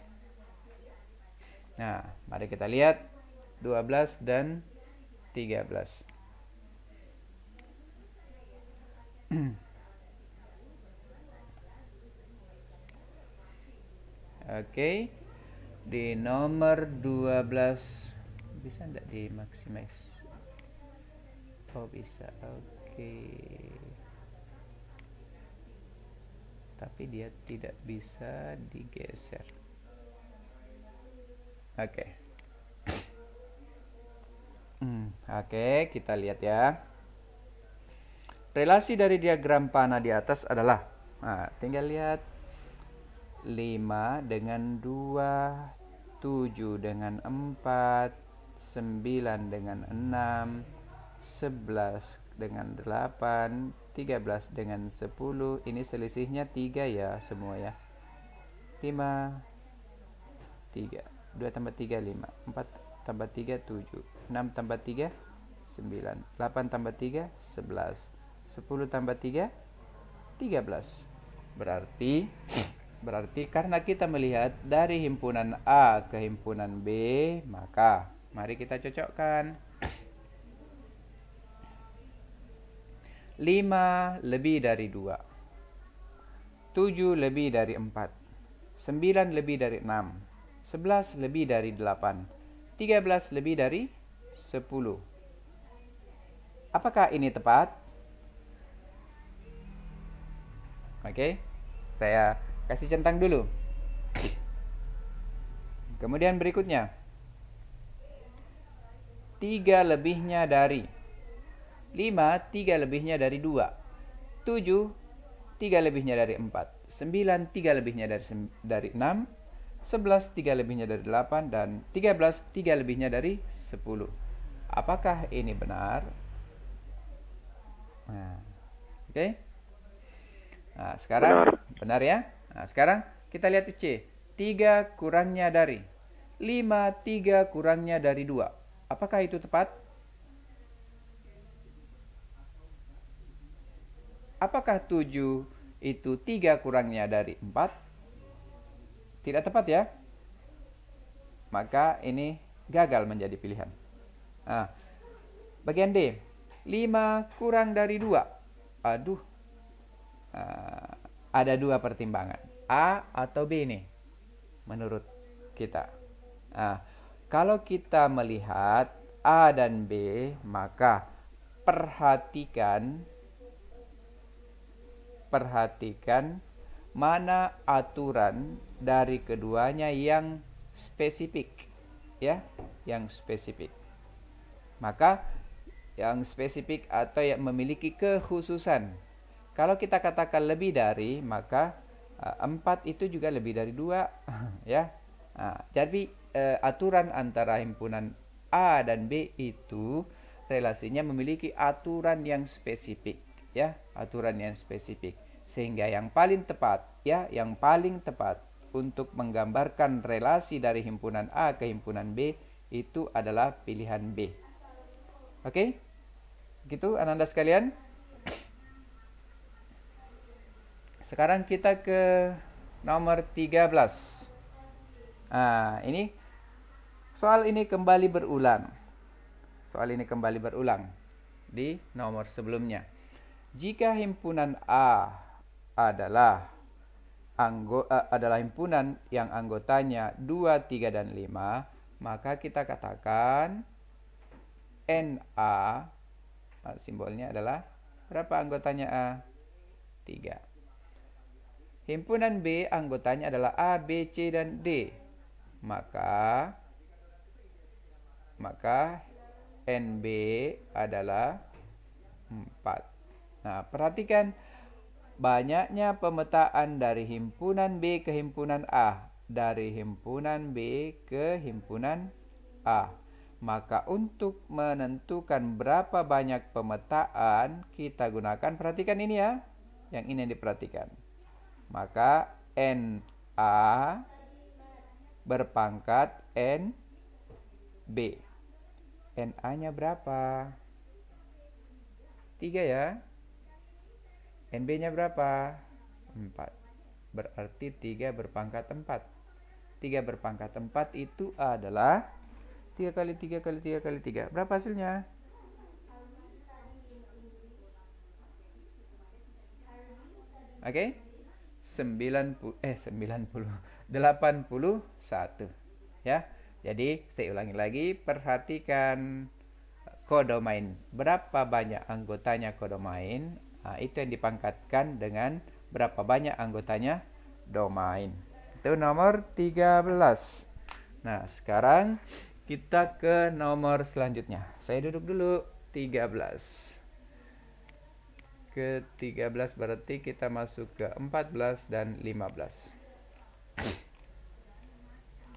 Nah, mari kita lihat 12 dan 13. Oke. Di nomor 12 bisa enggak dimaksimis? Oh, bisa. Oke. Tapi dia tidak bisa digeser. Oke. Oke, kita lihat ya. Relasi dari diagram panah di atas adalah, nah, tinggal lihat 5 dengan 2, 7 dengan 4, 9 dengan 6, 11 dengan 8, 13 dengan 10. Ini selisihnya 3 ya semua ya. 5, 3. 2 tambah 3, 5. 4 tambah 3, 7. 6 tambah 3, 9. 8 tambah 3, 11. 10 tambah 3, 13. Berarti Berarti karena kita melihat dari himpunan A ke himpunan B, maka mari kita cocokkan. 5 lebih dari 2, 7 lebih dari 4, 9 lebih dari 6, 11 lebih dari 8, 13 lebih dari 10. Apakah ini tepat? Oke, saya kasih centang dulu. Kemudian berikutnya, 3 lebihnya dari 5, 3 lebihnya dari 2, 7, 3 lebihnya dari 4, 9, 3 lebihnya dari 6, 11, 3 lebihnya dari 8, dan 13, 3 lebihnya dari 10. Apakah ini benar? Nah, oke. Nah, sekarang benar ya. Nah, sekarang kita lihat C. 3 kurangnya dari 5, 3 kurangnya dari 2. Apakah itu tepat? Apakah 7 itu 3 kurangnya dari 4? Tidak tepat ya. Maka ini gagal menjadi pilihan. Nah, bagian D. 5 kurang dari 2. Aduh. Ada 2 pertimbangan. A atau B nih. Menurut kita. Nah, kalau kita melihat A dan B, maka perhatikan mana aturan dari keduanya yang spesifik, ya, yang spesifik. Maka yang spesifik atau yang memiliki kekhususan. Kalau kita katakan lebih dari, maka 4 itu juga lebih dari 2, ya. Nah, jadi aturan antara himpunan A dan B itu relasinya memiliki aturan yang spesifik, ya, aturan yang spesifik, sehingga yang paling tepat, ya, yang paling tepat untuk menggambarkan relasi dari himpunan A ke himpunan B itu adalah pilihan B. Oke? Gitu anak-anak sekalian. Sekarang kita ke nomor 13. Nah, ini soal ini kembali berulang. Soal ini kembali berulang di nomor sebelumnya. Jika himpunan A adalah himpunan yang anggotanya 2, 3, dan 5, maka kita katakan NA, simbolnya adalah berapa anggotanya A? 3. Himpunan B anggotanya adalah A, B, C, dan D. Maka NB adalah 4. Nah, perhatikan banyaknya pemetaan dari himpunan B ke himpunan A, dari himpunan B ke himpunan A. Maka untuk menentukan berapa banyak pemetaan, kita gunakan, perhatikan ini ya, yang ini yang diperhatikan. Maka NA berpangkat NB. NA-nya berapa? 3 ya. NB-nya berapa? 4. Berarti 3 berpangkat 4. 3 berpangkat 4 itu adalah 3 kali 3 kali 3 kali 3. Berapa hasilnya? Oke? 81. Ya. Jadi, saya ulangi lagi, perhatikan kodomain. Berapa banyak anggotanya kodomain? Nah, itu yang dipangkatkan dengan berapa banyak anggotanya domain. Itu nomor 13. Nah, sekarang kita ke nomor selanjutnya. Saya duduk dulu. 13. Ke 13 berarti kita masuk ke 14 dan 15.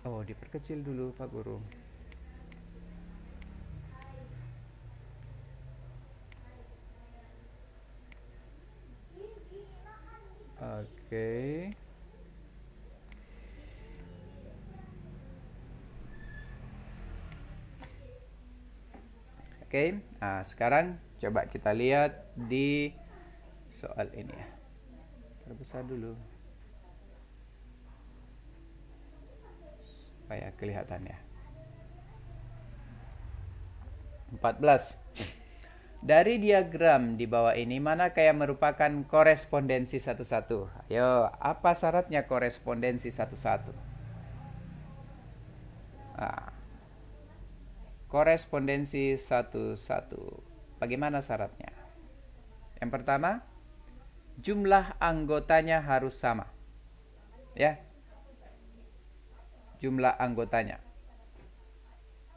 Oh, diperkecil dulu Pak Guru. Oke. Oke, nah sekarang coba kita lihat di soal ini ya. Terbesar dulu. supaya kelihatan ya. 14. Dari diagram di bawah ini, manakah yang merupakan korespondensi satu-satu? Ayo, apa syaratnya korespondensi satu-satu? Nah, korespondensi satu-satu. Bagaimana syaratnya? Yang pertama, jumlah anggotanya harus sama. Ya. Jumlah anggotanya.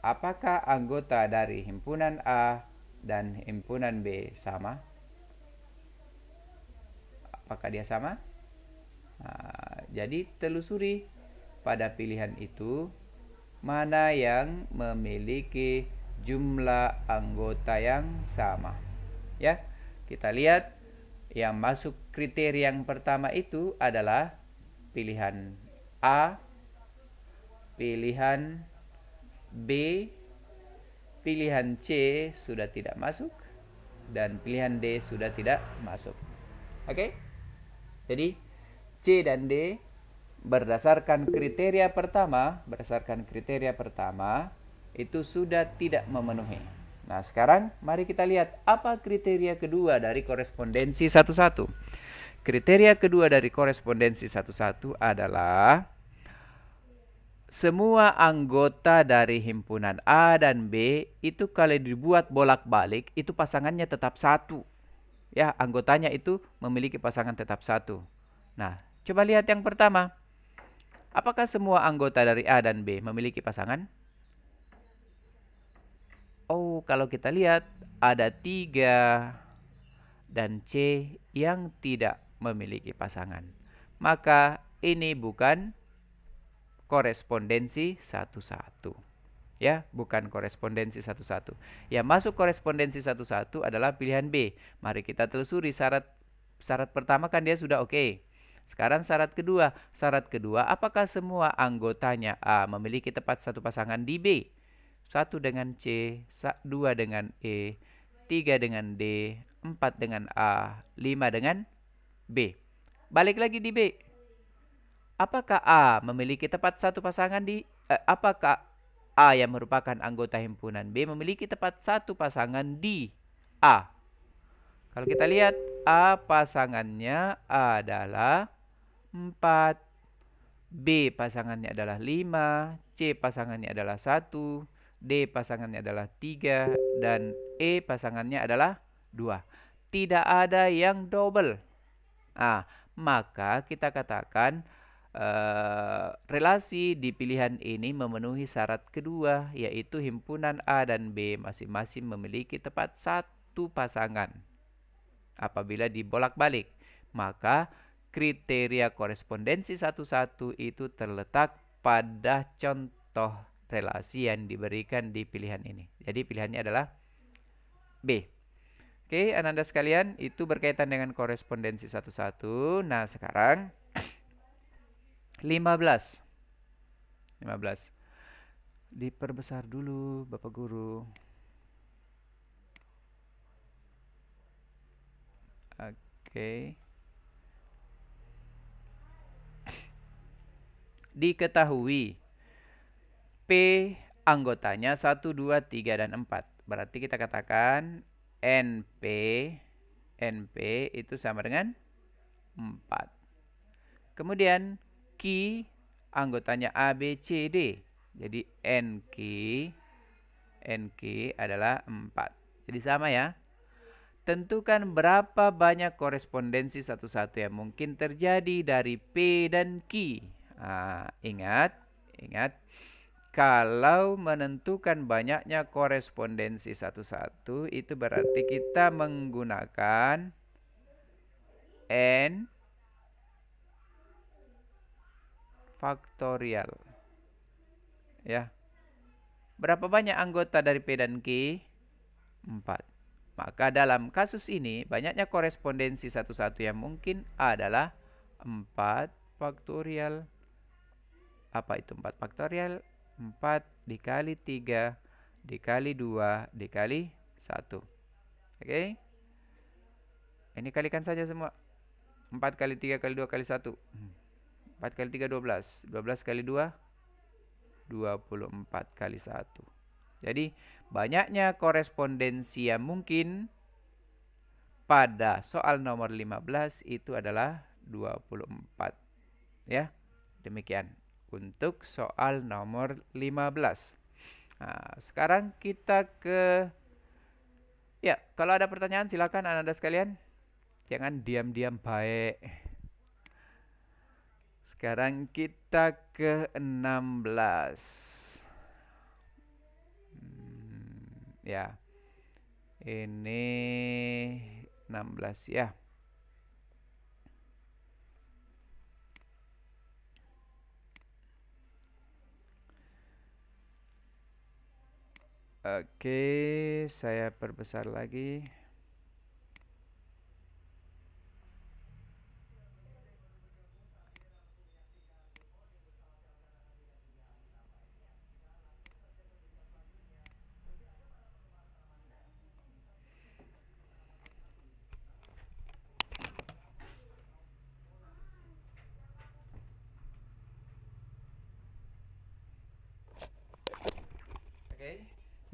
Apakah anggota dari himpunan A dan himpunan B sama? Apakah dia sama? Nah, jadi telusuri pada pilihan itu mana yang memiliki jumlah anggota yang sama. Ya, kita lihat yang masuk kriteria yang pertama itu adalah pilihan A, pilihan B, pilihan C sudah tidak masuk, dan pilihan D sudah tidak masuk. Oke? Jadi C dan D berdasarkan kriteria pertama itu sudah tidak memenuhi. Nah, sekarang mari kita lihat apa kriteria kedua dari korespondensi satu-satu. Kriteria kedua dari korespondensi satu-satu adalah semua anggota dari himpunan A dan B itu kalau dibuat bolak-balik itu pasangannya tetap satu. Ya, anggotanya itu memiliki pasangan tetap satu. Nah, coba lihat yang pertama. Apakah semua anggota dari A dan B memiliki pasangan? Oh, kalau kita lihat ada 3 dan C yang tidak memiliki pasangan. Maka ini bukan korespondensi satu-satu. Ya, bukan korespondensi satu-satu. Yang masuk korespondensi satu-satu adalah pilihan B. Mari kita telusuri syarat pertama kan dia sudah oke. Sekarang syarat kedua. Syarat kedua, apakah semua anggotanya A memiliki tepat satu pasangan di B? 1 dengan C, 2 dengan E, 3 dengan D, 4 dengan A, 5 dengan B. Balik lagi di B. Apakah A memiliki tepat satu pasangan apakah A yang merupakan anggota himpunan B memiliki tepat satu pasangan di A? Kalau kita lihat A pasangannya adalah 4, B pasangannya adalah 5, C pasangannya adalah 1, D pasangannya adalah 3, dan E pasangannya adalah 2. Tidak ada yang double. Maka kita katakan relasi di pilihan ini memenuhi syarat kedua, yaitu himpunan A dan B masing-masing memiliki tepat satu pasangan. Apabila dibolak-balik, maka kriteria korespondensi satu-satu itu terletak pada contoh relasi yang diberikan di pilihan ini. Jadi pilihannya adalah B. Oke, Ananda sekalian, itu berkaitan dengan korespondensi satu-satu. Nah, sekarang 15. Diperbesar dulu Bapak Guru. Oke. Diketahui P anggotanya 1, 2, 3, dan 4. Berarti kita katakan NP itu sama dengan 4. Kemudian Q anggotanya A, B, C, D. Jadi NQ adalah 4. Jadi sama ya. Tentukan berapa banyak korespondensi satu-satu yang mungkin terjadi dari P dan Q. Ingat. Kalau menentukan banyaknya korespondensi satu-satu, itu berarti kita menggunakan N faktorial. Ya. Berapa banyak anggota dari P dan Q? 4. Maka dalam kasus ini banyaknya korespondensi satu-satu yang mungkin adalah 4 faktorial. Apa itu 4 faktorial? 4 dikali 3 dikali 2 dikali 1. Oke. Ini kalikan saja semua. 4 kali 3 kali 2 kali 1. 4 kali 3 12. 12 kali 2 24 kali 1. Jadi banyaknya korespondensi yang mungkin pada soal nomor 15 itu adalah 24. Ya, demikian untuk soal nomor 15. Nah, sekarang kita ke... Ya, kalau ada pertanyaan silakan Anda sekalian. Jangan diam-diam baik. Sekarang kita ke 16. Ya. Ini 16 ya. Oke, saya perbesar lagi.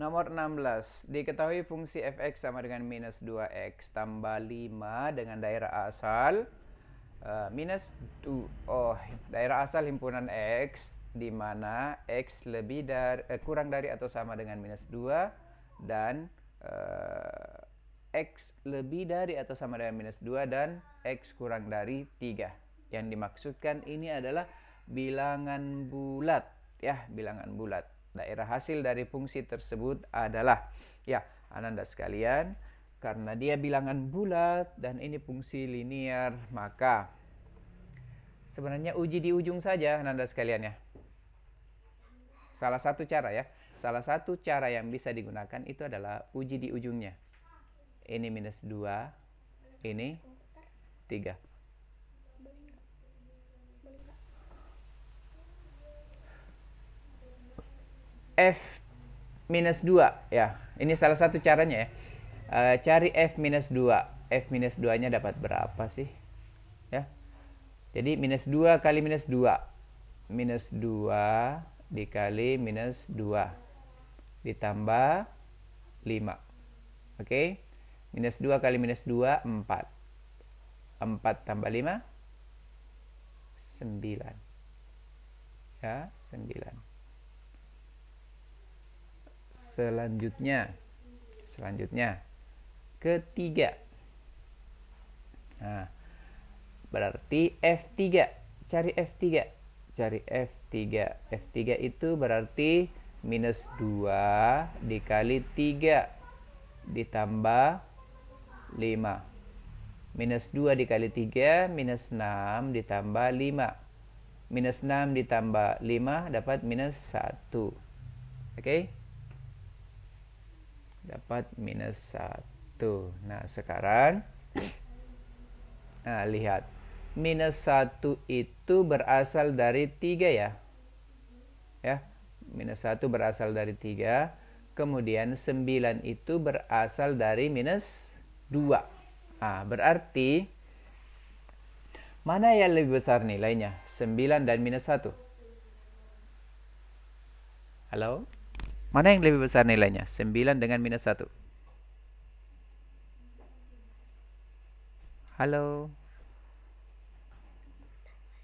Nomor 16. Diketahui fungsi fx sama dengan minus 2x tambah 5 dengan daerah asal minus 2. Daerah asal himpunan x di mana x lebih dari kurang dari atau sama dengan minus 2 dan x lebih dari atau sama dengan minus 2 dan x kurang dari 3. Yang dimaksudkan ini adalah bilangan bulat ya, bilangan bulat. Daerah hasil dari fungsi tersebut adalah, ya Ananda sekalian, karena dia bilangan bulat dan ini fungsi linear, maka sebenarnya uji di ujung saja Ananda sekalian ya. Salah satu cara ya, salah satu cara yang bisa digunakan itu adalah uji di ujungnya. Ini minus 2, ini 3. F minus 2 ya, ini salah satu caranya ya. Cari F minus 2. F minus 2 nya dapat berapa sih ya? Jadi minus 2 kali minus 2, minus 2 dikali minus 2 ditambah 5. Oke, minus 2 kali minus 2 4. 4 tambah 5 9 ya, 9. Selanjutnya ketiga. Nah, berarti F3. Cari F3. Cari F3. F3 itu berarti minus 2 dikali 3 ditambah 5. Minus 2 dikali 3 minus 6 ditambah 5. Minus 6 ditambah 5 dapat minus 1. Oke? Dapat minus 1. Nah, sekarang lihat. Minus 1 itu berasal dari 3 ya. Ya, minus 1 berasal dari 3. Kemudian 9 itu berasal dari minus 2. Berarti mana yang lebih besar nilainya? 9 dan minus 1. Halo? Mana yang lebih besar nilainya? 9 dengan minus 1. Halo?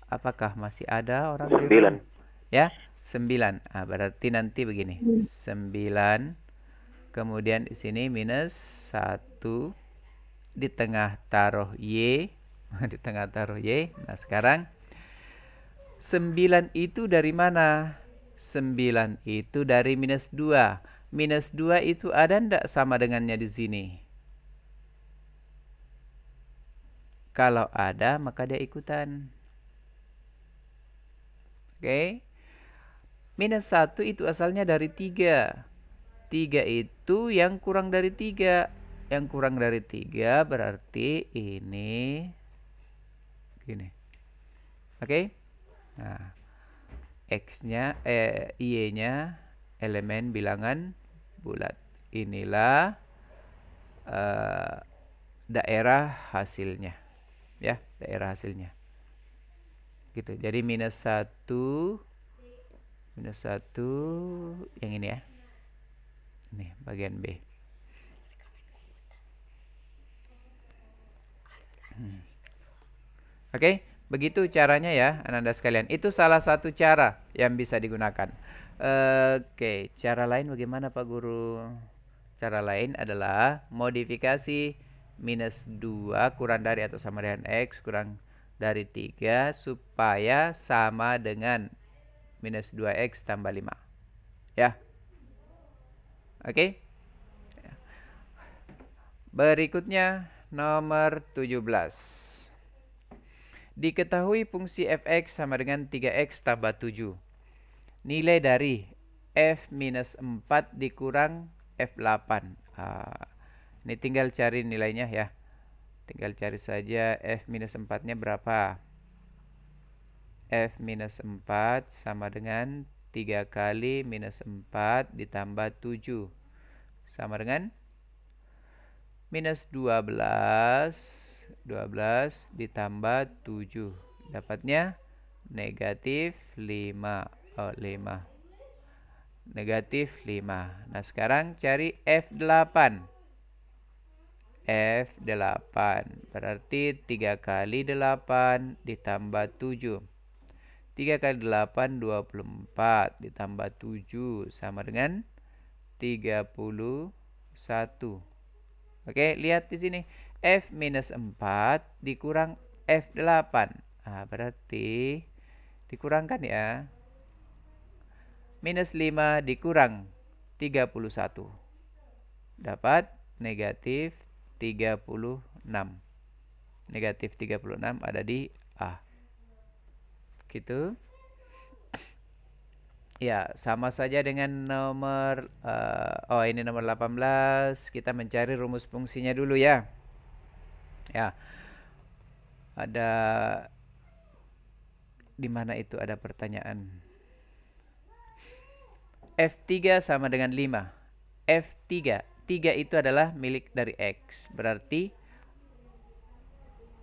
Apakah masih ada orang? 9. Ya, 9. Berarti nanti begini. 9. Kemudian di sini minus 1. Di tengah taruh Y. Di tengah taruh Y. Nah, sekarang 9 itu dari mana? 9 itu dari minus 2. Minus 2 itu ada ndak sama dengannya di sini? Kalau ada, maka dia ikutan. Oke. Minus 1 itu asalnya dari 3. 3 itu yang kurang dari 3. Yang kurang dari 3 berarti ini gini. Oke. Nah, X-nya, Y-nya elemen bilangan bulat. Inilah daerah hasilnya. Ya, daerah hasilnya. Gitu. Jadi minus 1 Minus 1 yang ini ya. Ini bagian B. Oke, begitu caranya ya Ananda sekalian. Itu salah satu cara yang bisa digunakan. Oke, cara lain bagaimana Pak Guru? Cara lain adalah modifikasi minus 2 kurang dari atau sama dengan X kurang dari 3 supaya sama dengan minus 2X tambah 5. Ya. Oke. Berikutnya nomor 17. Diketahui fungsi fx sama dengan 3x tambah 7. Nilai dari f minus 4 dikurang f8. Ini tinggal cari nilainya ya. Tinggal cari saja f minus 4-nya berapa. F minus 4 sama dengan 3 kali minus 4 ditambah 7. Sama dengan minus 12 ditambah 7. Dapatnya negatif 5. Oh, 5. Negatif 5. Nah, sekarang cari F8. F8 berarti 3 kali 8 ditambah 7. 3 kali 8 24 ditambah 7 sama dengan 31. Oke, lihat di sini. F minus 4 dikurang F8. Berarti dikurangkan ya. Minus 5 dikurang 31. Dapat negatif 36. Negatif 36 ada di A. Gitu. Ya, sama saja dengan nomor ini nomor 18. Kita mencari rumus fungsinya dulu ya. Ya. Ada di mana itu ada pertanyaan. F3 sama dengan 5. F3. 3 itu adalah milik dari X. Berarti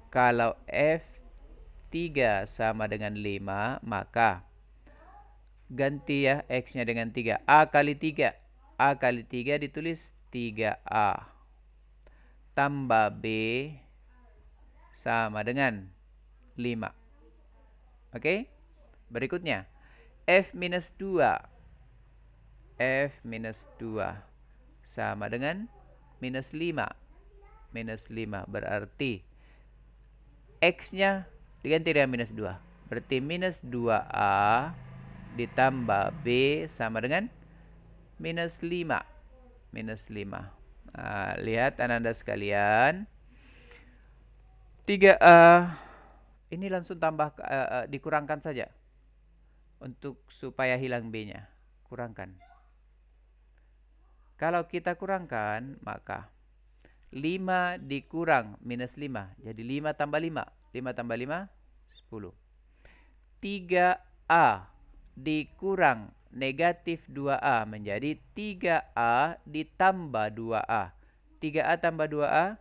kalau F3 sama dengan 5, maka ganti ya X-nya dengan 3. A kali 3. A kali 3 ditulis 3A. Tambah B sama dengan 5. Oke? Berikutnya. F minus 2. F minus 2 sama dengan minus 5. Minus 5 berarti X-nya diganti dengan minus 2. Berarti minus 2A ditambah B sama dengan minus 5. Minus 5. Nah, lihat Ananda sekalian. 3A ini langsung tambah dikurangkan saja. Untuk supaya hilang B-nya. Kurangkan. Kalau kita kurangkan, maka 5 dikurang minus 5. Jadi 5 tambah 5. 5 tambah 5, 10. 3A dikurang negatif 2A menjadi 3A ditambah 2A. 3A tambah 2A,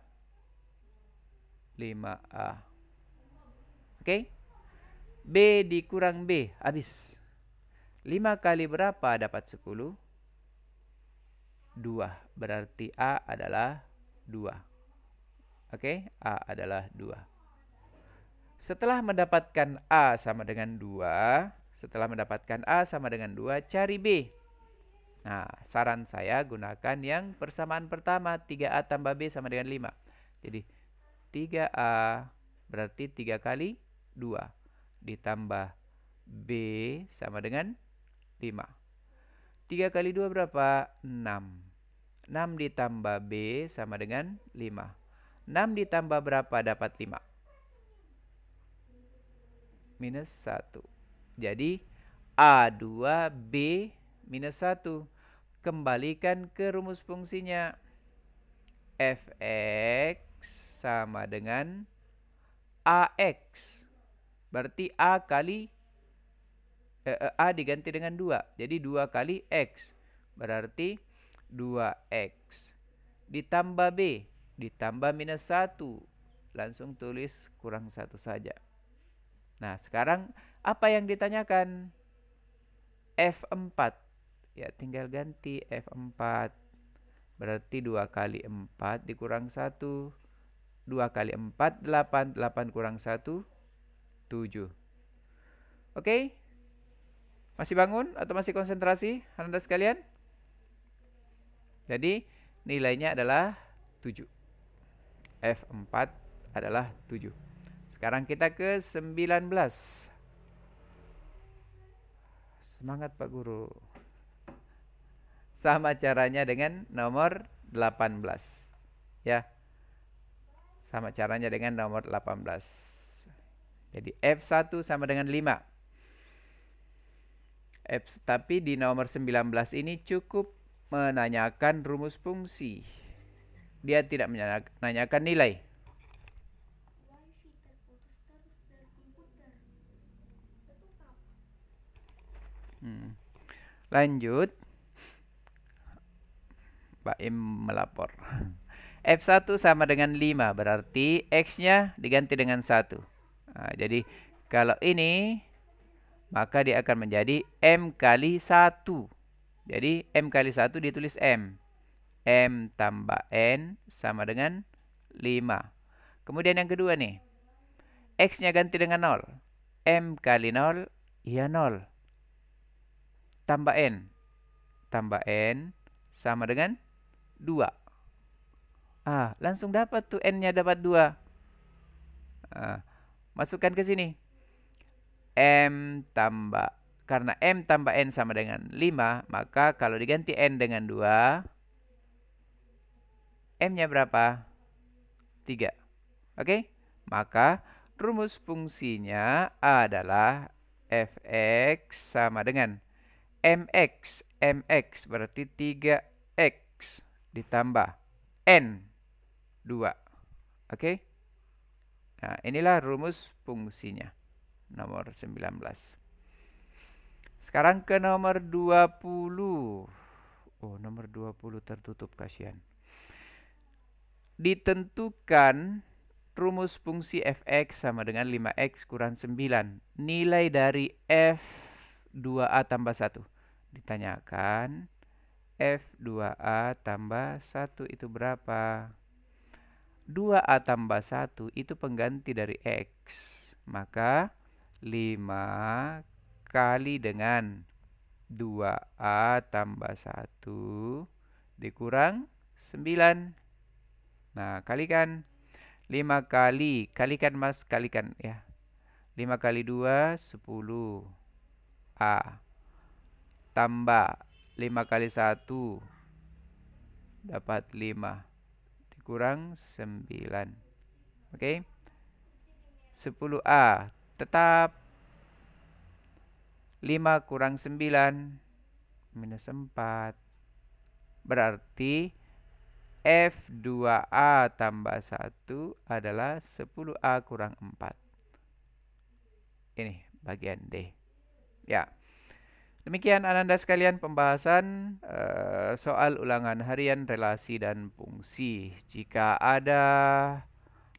5A. Oke? B dikurang B, habis. 5 kali berapa dapat 10? 2. Berarti A adalah 2. Oke, A adalah 2. Setelah mendapatkan A sama dengan 2, cari B. Nah, saran saya gunakan yang persamaan pertama, 3A tambah B sama dengan 5. Jadi 3A berarti 3 kali 2 ditambah B sama dengan 5. 3 kali 2 berapa? 6. 6 ditambah B sama dengan 5. 6 ditambah berapa dapat 5? Minus 1. Jadi A2B minus 1. Kembalikan ke rumus fungsinya. Fx sama dengan AX. Berarti A kali A diganti dengan 2. Jadi 2 kali X. Berarti 2X. Ditambah B. Ditambah minus 1. Langsung tulis kurang 1 saja. Nah, sekarang apa yang ditanyakan? F4. Ya, tinggal ganti F4. Berarti 2 kali 4 dikurang 1. 2 kali 4, 8. 8 kurang 1, 7. Oke? Masih bangun atau masih konsentrasi, Anda sekalian? Jadi, nilainya adalah 7. F4 adalah 7. Sekarang kita ke 19. Semangat Pak Guru. Sama caranya dengan nomor 18. Ya. Sama caranya dengan nomor 18. Jadi F1 sama dengan 5. Tapi di nomor 19 ini cukup menanyakan rumus fungsi. Dia tidak menanyakan nilai. Lanjut. Mbak Im melapor. F1 sama dengan 5, berarti X-nya diganti dengan 1. Nah, jadi kalau ini, maka dia akan menjadi M kali 1. Jadi M kali 1 ditulis M. M tambah N sama dengan 5. Kemudian yang kedua nih, X-nya ganti dengan 0. M kali 0, ya 0. Tambah N. Tambah N sama dengan 2. Langsung dapat tuh N-nya dapat 2. Masukkan ke sini. Karena M tambah N sama dengan 5, maka kalau diganti N dengan 2, M-nya berapa? 3. Oke? Maka rumus fungsinya adalah Fx sama dengan Mx. Mx berarti 3X ditambah N 2. Oke? Nah, inilah rumus fungsinya. Nomor 19. Sekarang ke nomor 20. Oh, nomor 20 tertutup, kasihan. Ditentukan rumus fungsi Fx sama dengan 5X kurang 9. Nilai dari F2A tambah 1. Ditanyakan F2A tambah 1 itu berapa? 2A tambah 1 itu pengganti dari X. Maka 5 kali dengan 2A tambah 1 dikurang 9. Nah, kalikan. 5 kali. Kalikan mas, kalikan ya. 5 kali 2, 10. A. Tambah 5 kali 1. Dapat 5. Dikurang 9. Oke. 10A. Tetap 5 kurang 9. Minus 4. Berarti F2A tambah 1 adalah 10A kurang 4. Ini bagian D. Ya. Demikian Ananda sekalian pembahasan soal ulangan harian relasi dan fungsi. Jika ada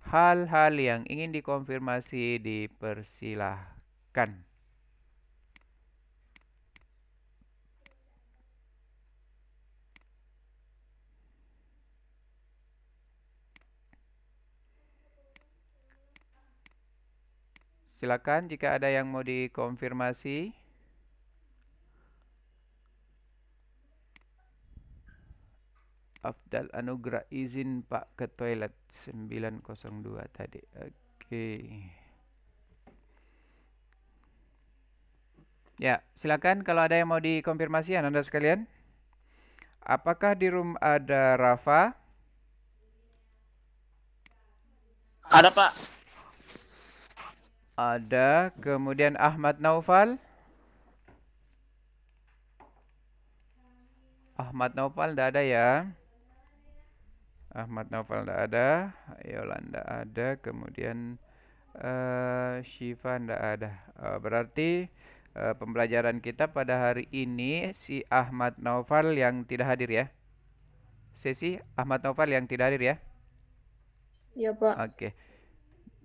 hal-hal yang ingin dikonfirmasi, dipersilahkan. Silakan jika ada yang mau dikonfirmasi. Afdal Anugrah izin Pak ke toilet 902 tadi. Oke. Ya, silakan kalau ada yang mau dikonfirmasi Anda sekalian. Apakah di room ada Rafa? Ada Pak. Ada. Kemudian Ahmad Naufal. Ahmad Naufal tidak ada ya. Ahmad Naufal tidak ada. Yolanda ada. Kemudian Syifa tidak ada. Berarti pembelajaran kita pada hari ini si Ahmad Naufal yang tidak hadir ya. Sesi Ahmad Naufal yang tidak hadir ya. Iya, Pak. Oke.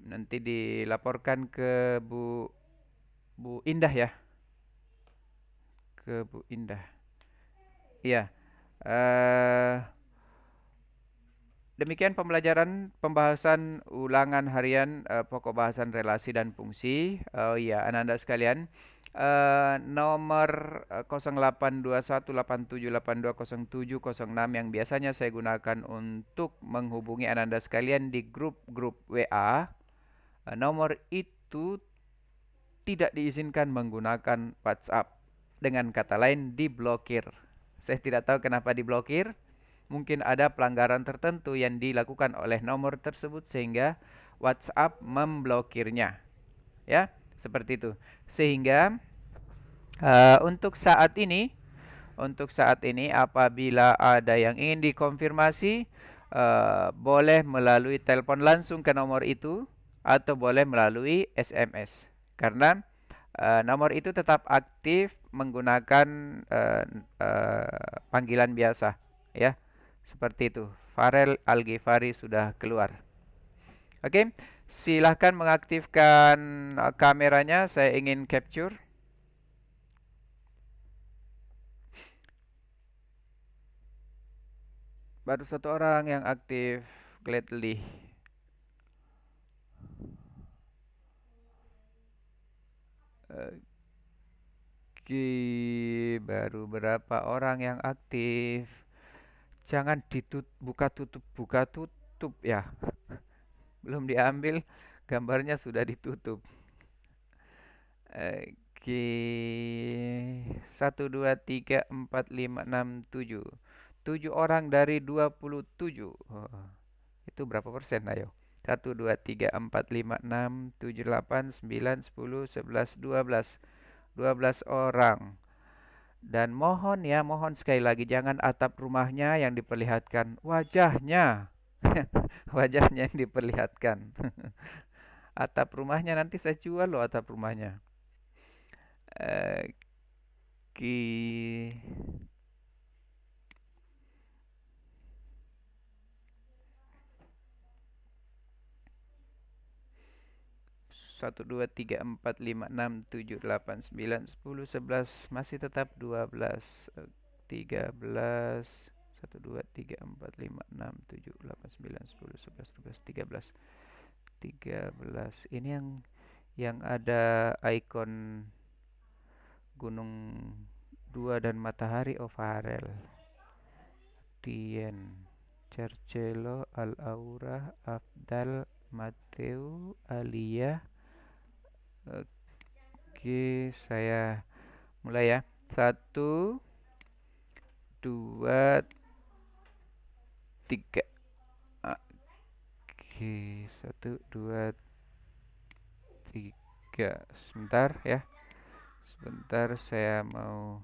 Nanti dilaporkan ke Bu Indah ya. ke Bu Indah. Iya. eh, Demikian pembahasan ulangan harian pokok bahasan relasi dan fungsi. Oh iya, anak-anak sekalian, nomor 082187820706 yang biasanya saya gunakan untuk menghubungi anak-anak sekalian di grup-grup WA, nomor itu tidak diizinkan menggunakan WhatsApp. Dengan kata lain, diblokir. Saya tidak tahu kenapa diblokir. Mungkin ada pelanggaran tertentu yang dilakukan oleh nomor tersebut sehingga WhatsApp memblokirnya. Ya, seperti itu. Sehingga untuk saat ini apabila ada yang ingin dikonfirmasi, boleh melalui telepon langsung ke nomor itu atau boleh melalui SMS. Karena nomor itu tetap aktif menggunakan panggilan biasa, ya. Seperti itu. Farel Al-Ghifari sudah keluar. Oke, silahkan mengaktifkan kameranya. Saya ingin capture. Baru satu orang yang aktif, gladly. Oke, baru berapa orang yang aktif? Jangan buka tutup ya. Belum diambil, gambarnya sudah ditutup. Oke, 1, 2, 3, 4, 5, 6, 7. 7 orang dari 27. Itu berapa persen? Ayo. 1, 2, 3, 4, 5, 6, 7, 8, 9, 10, 11, 12. 12 orang. Dan mohon sekali lagi jangan atap rumahnya yang diperlihatkan, wajahnya. Wajahnya yang diperlihatkan. Atap rumahnya nanti saya jual loh atap rumahnya. Oke. 1, 2, 3, 4, 5, 6, 7, 8, 9, 10, 11. Masih tetap 12, 13. 1, 2, 3, 4, 5, 6, 7, 8, 9, 10, 11, 12, 13. 13. Ini yang ada ikon gunung 2 dan matahari. Farel. Dien. Cercelo, Al-Aura, Afdal, Mateo, Alia. Oke, saya mulai ya. 1, 2, 3. Oke, 1, 2, 3. Sebentar ya. Sebentar saya mau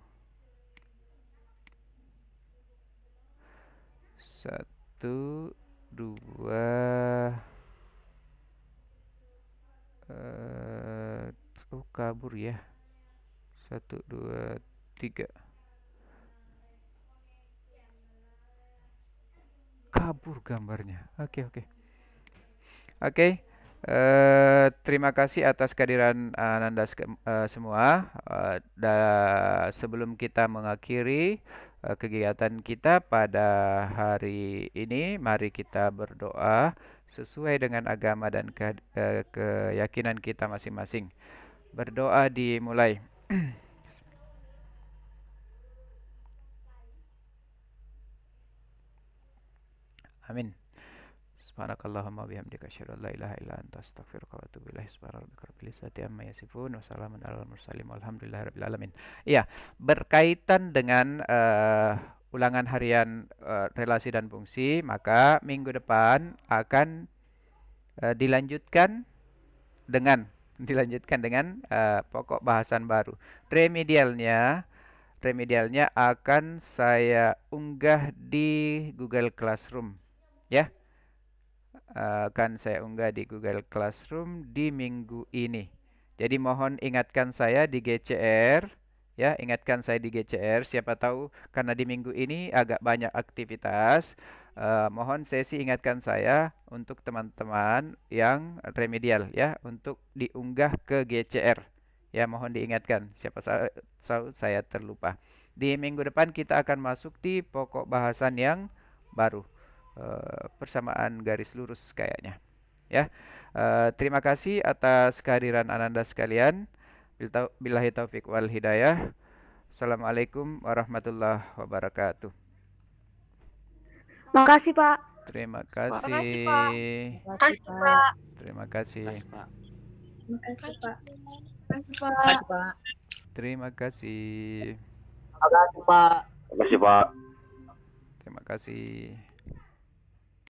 1, 2. Kabur ya. 1, 2, 3. Kabur gambarnya. Oke. Terima kasih atas kehadiran Anda semua. Sebelum kita mengakhiri kegiatan kita pada hari ini, mari kita berdoa sesuai dengan agama dan keyakinan kita masing-masing. Berdoa dimulai. Amin. Subhanakallahumma bihamdika asyhadu an la ilaha illa anta astaghfiruka wa atubu ilaik. Subhana rabbika rabbil izzati amma yasifun wa salamun alal mursalin walhamdulillahirabbil alamin. Iya, berkaitan dengan ulangan harian relasi dan fungsi, maka minggu depan akan dilanjutkan dengan pokok bahasan baru. Remedialnya akan saya unggah di Google Classroom, ya. Akan saya unggah di Google Classroom di minggu ini. Jadi mohon ingatkan saya di GCR, ya, ingatkan saya di GCR. Siapa tahu karena di minggu ini agak banyak aktivitas. Mohon sesi ingatkan saya untuk teman-teman yang remedial, ya, untuk diunggah ke GCR, Ya, mohon diingatkan. Siapa tahu saya terlupa. Di minggu depan kita akan masuk di pokok bahasan yang baru. Persamaan garis lurus kayaknya. Ya. Terima kasih atas kehadiran Ananda sekalian. Billahi taufik wal hidayah. Assalamualaikum warahmatullahi wabarakatuh. Makasih, Pak. Terima Makasih, kasih. Pak. Makasih, Pak. Terima kasih. Makasih, Pak. Makasih, Pak. Makasih, Pak. Makasih, Pak. Terima kasih. Makasih, Pak. Terima kasih, Pak. Terima kasih.